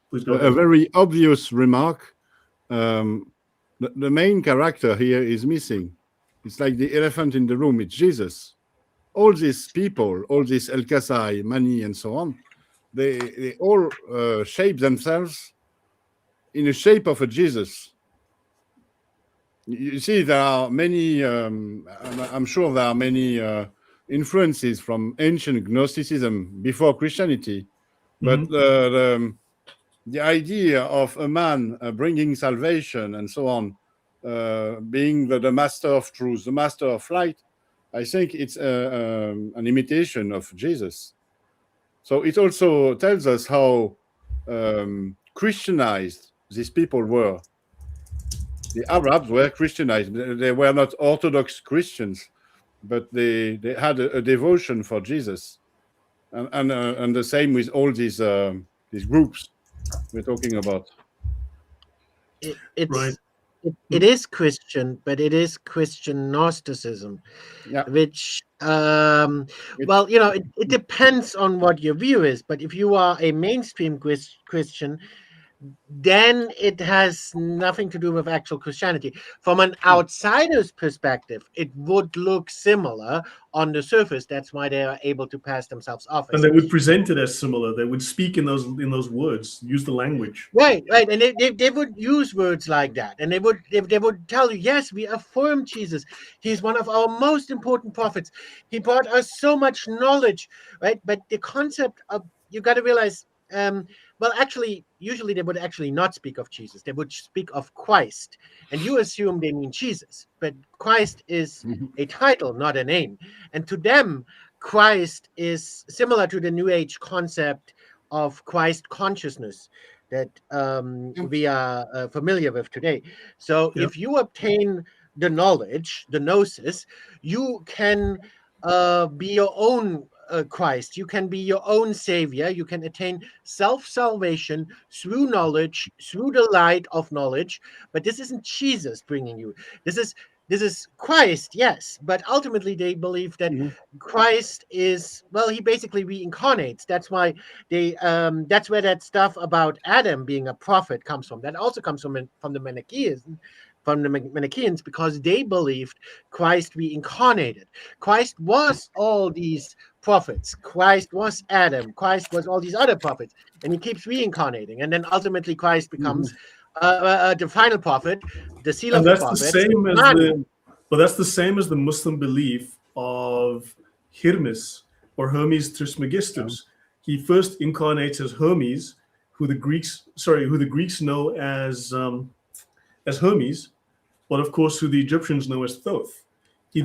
Please go a ahead. very obvious remark? The main character here is missing. It's like the elephant in the room. It's Jesus. All these people, all these Elchasai, Mani, and so on, they all shape themselves in the shape of a Jesus. You see, there are many, I'm sure there are many influences from ancient Gnosticism before Christianity, but the idea of a man bringing salvation and so on, being the master of truth, the master of light, I think it's an imitation of Jesus. So it also tells us how Christianized these people were. The Arabs were Christianized. They were not Orthodox Christians, but they had a devotion for Jesus. And the same with all these groups we're talking about. It is Christian, but it is Christian Gnosticism, which, well, you know, it depends on what your view is. But if you are a mainstream Christian, then it has nothing to do with actual Christianity. From an outsider's perspective, it would look similar on the surface. That's why they are able to pass themselves off. And they would present it as similar. They would speak in those words, use the language. Right, and they would use words like that, and they would tell you, yes, we affirm Jesus. He's one of our most important prophets. He brought us so much knowledge, right? But the concept of, you got to realize, well, actually, usually they would actually not speak of Jesus. They would speak of Christ. And you assume they mean Jesus. But Christ is a title, not a name. And to them, Christ is similar to the New Age concept of Christ consciousness that we are familiar with today. So if you obtain the knowledge, the gnosis, you can be your own Christ. You can be your own savior. You can attain self-salvation through knowledge, through the light of knowledge. But this isn't Jesus bringing you. This is Christ, yes. But ultimately, they believe that Christ is, well, he basically reincarnates. That's why they. That's where that stuff about Adam being a prophet comes from. That also comes from the Manichaeans. From the Manichaeans, because they believed Christ reincarnated. Christ was all these prophets. Christ was Adam. Christ was all these other prophets, and he keeps reincarnating. And then ultimately, Christ becomes the final prophet, the seal of the prophet. But that's the same as the Muslim belief of Hermes or Hermes Trismegistus. He first incarnates as Hermes, who the Greeks know as Hermes, but of course who the Egyptians know as Thoth. He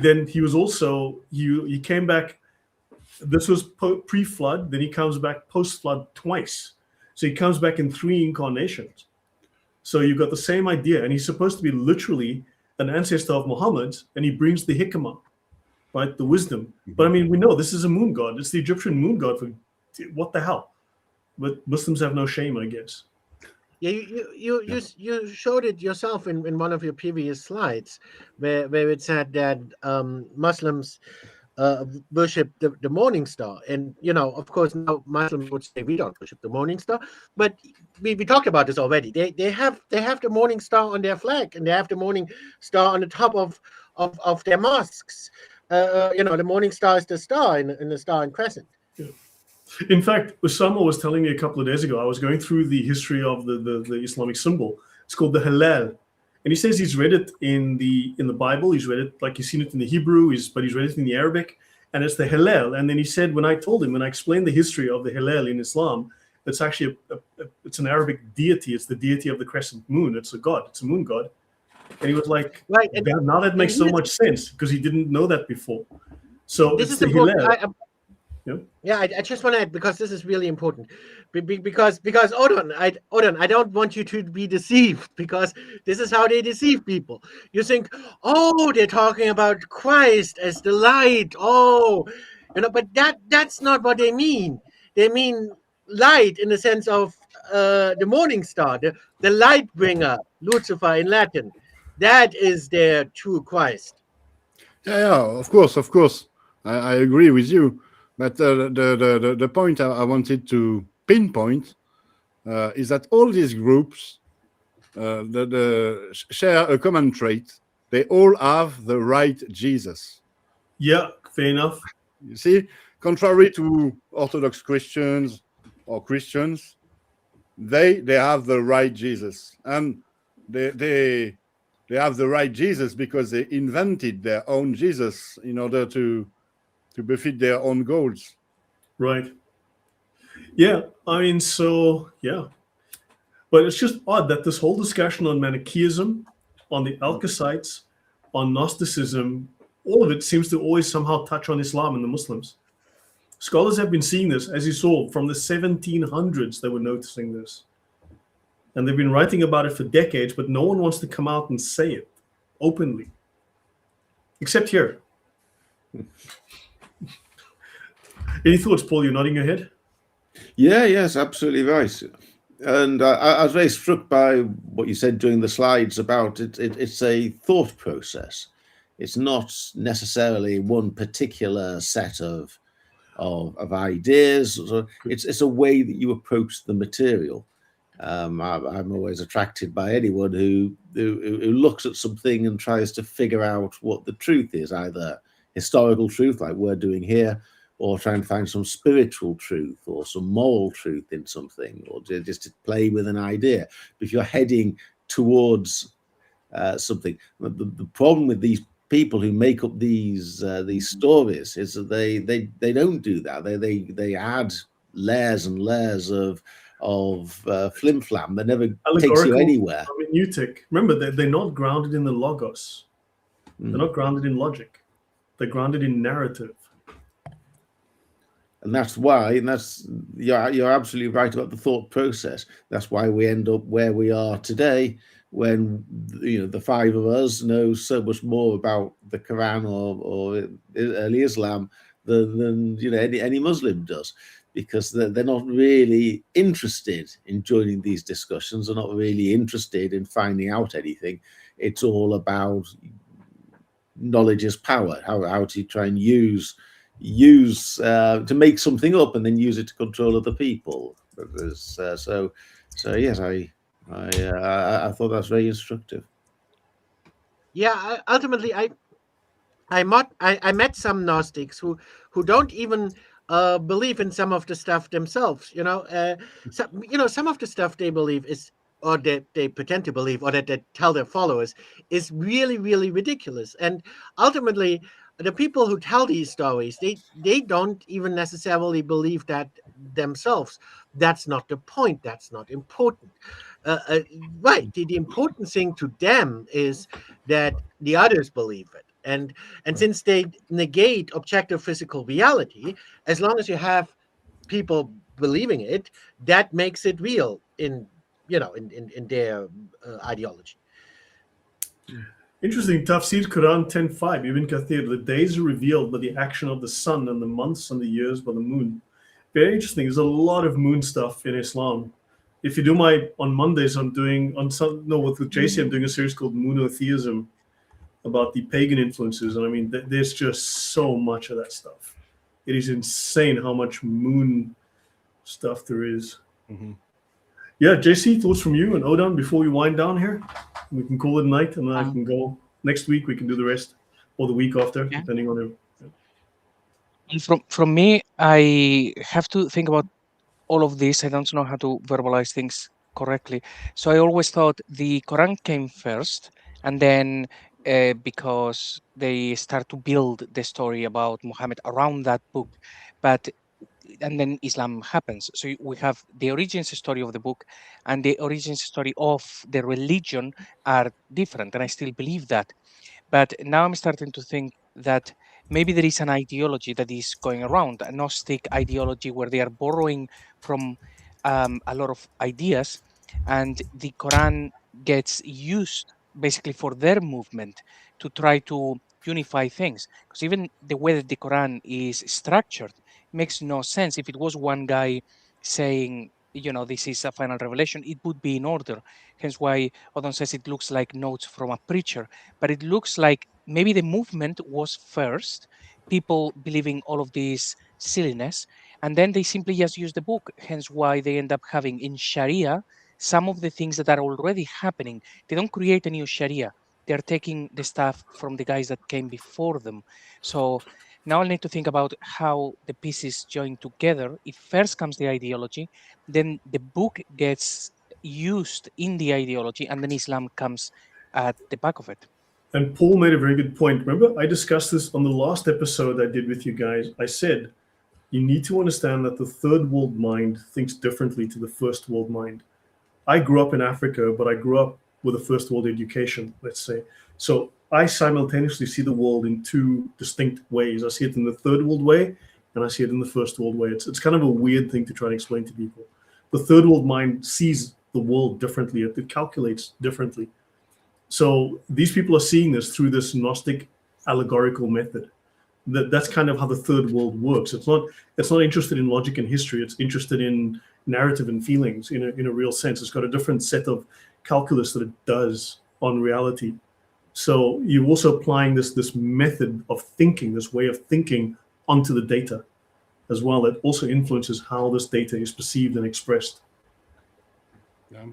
came back. This was pre-flood. Then he comes back post-flood twice. So he comes back in 3 incarnations. So you've got the same idea, and he's supposed to be literally an ancestor of Muhammad's, and he brings the hikmah, right, the wisdom. But I mean, we know this is a moon god. It's the Egyptian moon god. What the hell? But Muslims have no shame, I guess. Yeah, you showed it yourself in one of your previous slides, where it said that Muslims worship the morning star, and of course now Muslims would say we don't worship the morning star, but we talked about this already. They have the morning star on their flag, and they have the morning star on the top of their mosques. The morning star is the star in the star and crescent. Yeah. In fact, Osama was telling me a couple of days ago, I was going through the history of the Islamic symbol. It's called the Hilal. And he says he's read it in the Bible. He's read it, like he's seen it in the Hebrew, but he's read it in the Arabic, and it's the Hilal. And then he said, when I explained the history of the Hilal in Islam, it's actually it's an Arabic deity. It's the deity of the crescent moon. It's a god. It's a moon god. And he was like, right. Now that makes so much sense, because he didn't know that before. So this it's is the Hilal. Yeah, I just want to add, because this is really important, because Odon, I don't want you to be deceived, because this is how they deceive people. You think, oh, they're talking about Christ as the light, but that's not what they mean. They mean light in the sense of the morning star, the light bringer, Lucifer in Latin. That is their true Christ. Yeah, of course. I agree with you. But the point I wanted to pinpoint is that all these groups share a common trait. They all have the right Jesus. Yeah, fair enough. You see, contrary to Orthodox Christians or Christians, they have the right Jesus, and they have the right Jesus because they invented their own Jesus in order to befit their own goals. Right. Yeah, I mean, so, yeah. But it's just odd that this whole discussion on Manichaeism, on the Elchasites, on Gnosticism, all of it seems to always somehow touch on Islam and the Muslims. Scholars have been seeing this, as you saw, from the 1700s, they were noticing this. And they've been writing about it for decades, but no one wants to come out and say it openly. Except here. Any thoughts, Paul? You're nodding your head? Yes, absolutely right. And I was very struck by what you said during the slides about it. It's a thought process. It's not necessarily one particular set of ideas. It's a way that you approach the material. I'm always attracted by anyone who looks at something and tries to figure out what the truth is, either historical truth, like we're doing here, or trying to find some spiritual truth or some moral truth in something, or just to play with an idea. But if you're heading towards something, the problem with these people who make up these stories is that they don't do that. They add layers and layers of flim flam that never takes you anywhere. Hermeneutic. Remember, they're not grounded in the logos. They're not grounded in logic. They're grounded in narrative. And that's why, you're absolutely right about the thought process. That's why we end up where we are today, when the 5 of us know so much more about the Quran or early Islam than any Muslim does, because they're not really interested in joining these discussions. They're not really interested in finding out anything. It's all about knowledge is power. How to try and use to make something up and then use it to control other people. So yes, I thought that's very instructive. Yeah, ultimately, I met some Gnostics who don't even believe in some of the stuff themselves. Some of the stuff they believe is or that they pretend to believe, or that they tell their followers, is really, really ridiculous. And ultimately, the people who tell these stories, they don't even necessarily believe that themselves. That's not the point. That's not important. Right. The important thing to them is that the others believe it. And since they negate objective physical reality, as long as you have people believing it, that makes it real in their ideology. Interesting. Tafsir Quran 10:5, Ibn Kathir, the days are revealed by the action of the sun, and the months and the years by the moon. Very interesting. There's a lot of moon stuff in Islam. If you do on Mondays, I'm doing with JC, I'm doing a series called Monotheism about the pagan influences, and I mean, there's just so much of that stuff. It is insane how much moon stuff there is. Mm-hmm. Yeah, JC, thoughts from you and Odan before we wind down here? We can call it a night, and then I can go next week. We can do the rest, or the week after, depending on it. From me, I have to think about all of this. I don't know how to verbalize things correctly. So I always thought the Quran came first, and then because they start to build the story about Muhammad around that book, and then Islam happens. So we have the origins story of the book and the origins story of the religion are different, and I still believe that. But now I'm starting to think that maybe there is an ideology that is going around, a Gnostic ideology where they are borrowing from a lot of ideas, and the Quran gets used basically for their movement to try to unify things. Because even the way that the Quran is structured makes no sense. If it was one guy saying, this is a final revelation, it would be in order. Hence why Odon says it looks like notes from a preacher, but it looks like maybe the movement was first, people believing all of this silliness, and then they simply just use the book. Hence why they end up having in Sharia some of the things that are already happening. They don't create a new Sharia. They're taking the stuff from the guys that came before them. So now I need to think about how the pieces join together. If first comes the ideology, then the book gets used in the ideology, and then Islam comes at the back of it. And Paul made a very good point. Remember, I discussed this on the last episode I did with you guys. I said, you need to understand that the third world mind thinks differently to the first world mind. I grew up in Africa, but I grew up with a first world education, let's say. So I simultaneously see the world in two distinct ways. I see it in the third world way, and I see it in the first world way. It's kind of a weird thing to try and explain to people. The third world mind sees the world differently. It calculates differently. So these people are seeing this through this Gnostic allegorical method. That's kind of how the third world works. It's not interested in logic and history. It's interested in narrative and feelings in a real sense. It's got a different set of calculus that it does on reality. So you're also applying this method of thinking, this way of thinking onto the data as well. That also influences how this data is perceived and expressed. Yeah.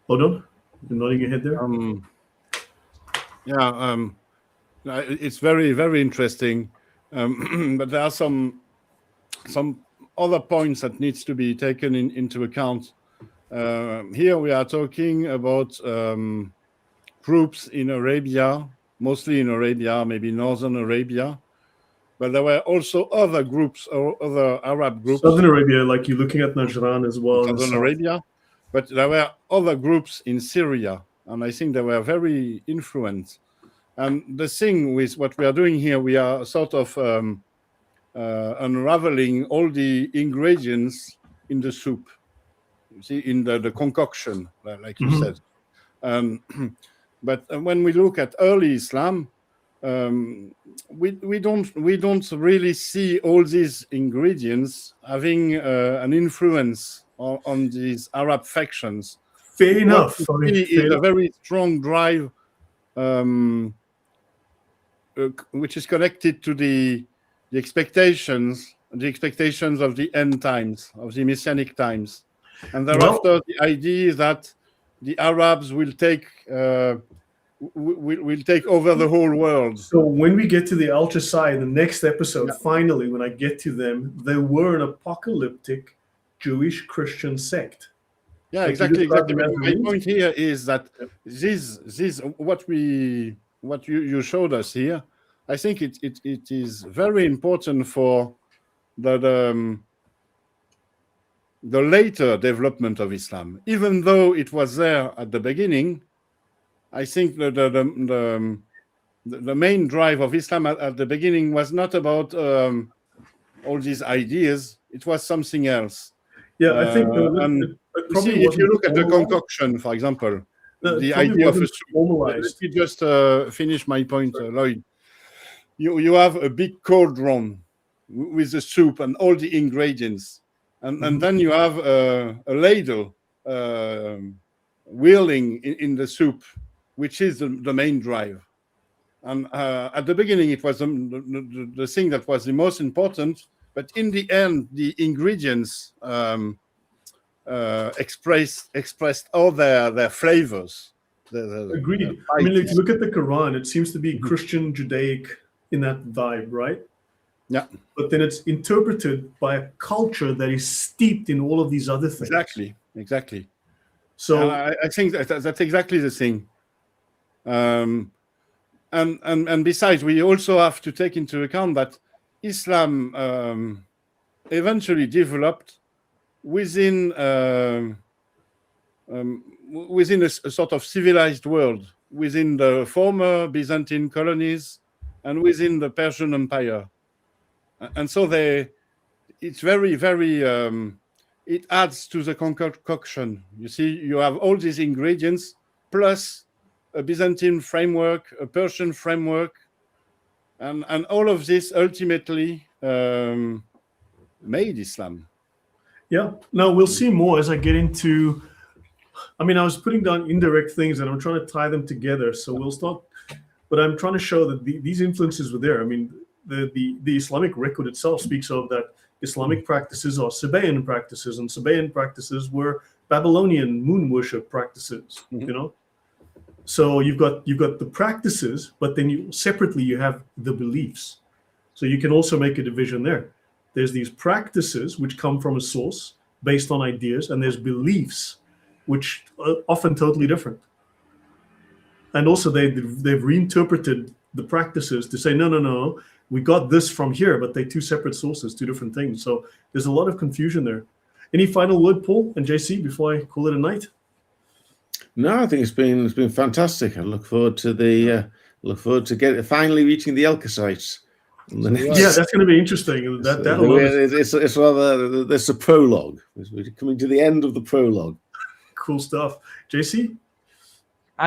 Odon, you're nodding your head there. It's very, very interesting. But there are some other points that needs to be taken into account. Here we are talking about groups in Arabia, mostly in Arabia, maybe northern Arabia, but there were also other groups or other Arab groups. Southern Arabia, like you're looking at Nazarenes as well. Southern Arabia, but there were other groups in Syria, and I think they were very influenced. And the thing with what we are doing here, we are sort of unraveling all the ingredients in the soup, you see, in the concoction, like you said. But when we look at early Islam, we don't really see all these ingredients having an influence on these Arab factions. Fair enough. It's a very strong drive, which is connected to the expectations of the end times, of the Messianic times, and thereafter the idea that the Arabs will take over the whole world. So when we get to the Elchasai, the next episode, finally, when I get to them, they were an apocalyptic Jewish Christian sect. Yeah, Like you exactly. described the My Nazarenes. point here is that this what you showed us here, I think it is very important for the later development of Islam. Even though it was there at the beginning, I think the main drive of Islam at the beginning was not about all these ideas. It was something else. Yeah, I think And it you probably see, if you wasn't look at the formalized. concoction, for example, No, it the probably idea of a wasn't soup. Let formalized. me just finish my point, Lloyd. You have a big cauldron with the soup and all the ingredients, and then you have a ladle whirling in the soup, which is the main drive. And at the beginning, it was the thing that was the most important. But in the end, the ingredients expressed all their flavors. Agreed. I mean, if you look at the Quran, it seems to be Christian, Judaic in that vibe, right? Yeah. But then it's interpreted by a culture that is steeped in all of these other things. Exactly. So I think that's exactly the thing. And besides, we also have to take into account that Islam eventually developed within a sort of civilized world, within the former Byzantine colonies and within the Persian Empire. And so it's very, very, it adds to the concoction. You see, you have all these ingredients plus a Byzantine framework, a Persian framework, and all of this ultimately made Islam. yeah, now we'll see more as I get into. I mean, I was putting down indirect things, and I'm trying to tie them together. So we'll start, but I'm trying to show that these influences were there. I mean, the Islamic record itself speaks of that Islamic practices are Sabaean practices, and Sabaean practices were Babylonian moon worship practices. You know. So you've got the practices, but then separately you have the beliefs. So you can also make a division there. There's these practices which come from a source based on ideas, and there's beliefs which are often totally different. And also they've reinterpreted the practices to say, no, we got this from here, but they're two separate sources, two different things. So there's a lot of confusion there. Any final word, Paul and JC, before I call it a night? No, I think it's been fantastic. I look forward to finally reaching the Elchasites. Yeah, that's going to be interesting. It's rather there's a prologue. We're coming to the end of the prologue. Cool stuff, JC.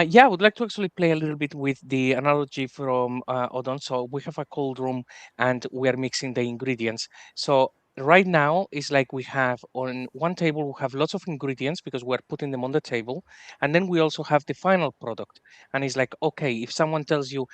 Yeah, I would like to actually play a little bit with the analogy from Odon. So we have a cold room and we are mixing the ingredients. So right now it's like we have on one table, we have lots of ingredients because we're putting them on the table. And then we also have the final product. And it's like, okay, if someone tells you,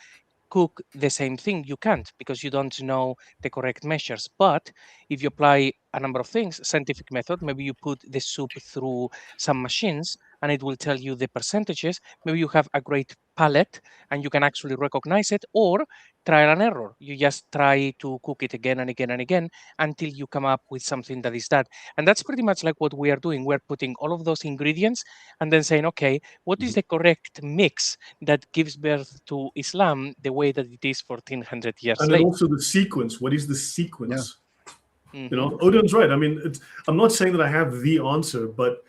cook the same thing, you can't because you don't know the correct measures. But if you apply a number of things, scientific method, maybe you put the soup through some machines and it will tell you the percentages. Maybe you have a great palate and you can actually recognize it, or trial and error. You just try to cook it again and again and again until you come up with something that is that. And that's pretty much like what we are doing. We're putting all of those ingredients and then saying, okay, what is the correct mix that gives birth to Islam the way that it is 1400 years and later? And also the sequence. What is the sequence? Yeah. You know, Odin's right. I mean, I'm not saying that I have the answer, but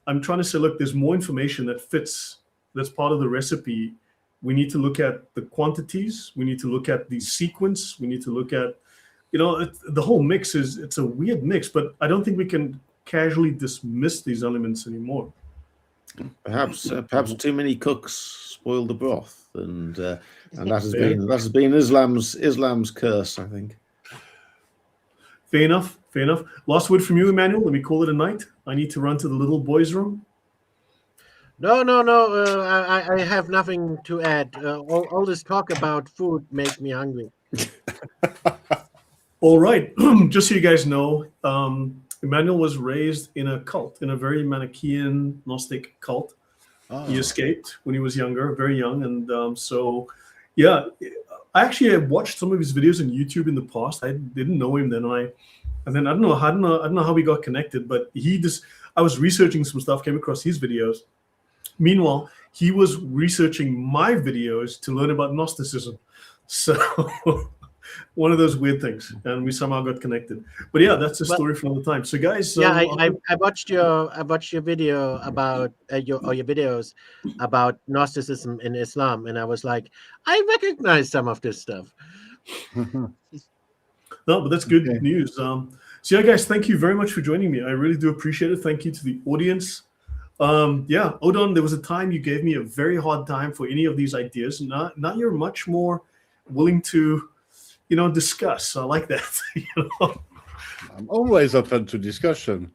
I'm trying to say, look, there's more information that fits, that's part of the recipe. We need to look at the quantities. We need to look at the sequence. We need to look at, you know, the whole mix it's a weird mix, but I don't think we can casually dismiss these elements anymore. Perhaps too many cooks spoil the broth, and that has been Islam's curse, I think. Fair enough. Last word from you, Emmanuel. Let me call it a night. I need to run to the little boys' room. No. I have nothing to add. All this talk about food make me hungry. All right. Just so you guys know, Emmanuel was raised in a cult, in a very Manichaean Gnostic cult. Oh. He escaped when he was younger, very young. And so, yeah, I actually have watched some of his videos on YouTube in the past. I didn't know him then. And then I don't know how we got connected, but I was researching some stuff, came across his videos. Meanwhile, he was researching my videos to learn about Gnosticism. So one of those weird things, and we somehow got connected. But yeah, that's a story for another time. So guys, I watched your video about your videos about Gnosticism in Islam, and I was like, I recognize some of this stuff. No, but that's good news. So yeah, guys, thank you very much for joining me. I really do appreciate it. Thank you to the audience. Yeah, Odon, there was a time you gave me a very hard time for any of these ideas. Now you're much more willing to, discuss. I like that. I'm always open to discussion.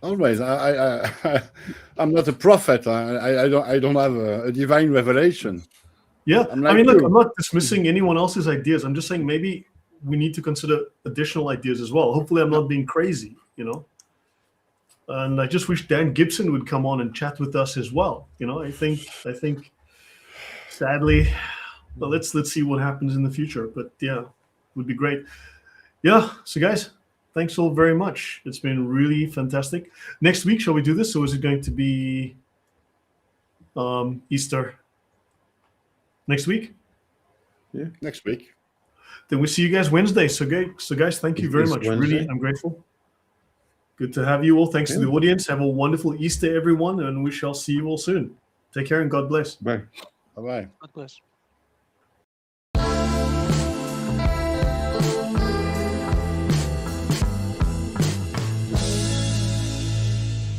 Always. I'm not a prophet. I don't have a divine revelation. Yeah, I'm like look, you. I'm not dismissing anyone else's ideas. I'm just saying maybe we need to consider additional ideas as well. Hopefully, I'm not being crazy. And I just wish Dan Gibson would come on and chat with us as well. I think sadly, well, let's see what happens in the future. But yeah, would be great. Yeah. So guys, thanks all very much. It's been really fantastic. Next week, shall we do this? Or is it going to be Easter next week? Yeah, next week. Then we see you guys Wednesday. So guys, thank you very much. Wednesday. Really, I'm grateful. Good to have you all. Thanks to the audience. Have a wonderful Easter, everyone, and we shall see you all soon. Take care and God bless. Bye. Bye-bye. God bless.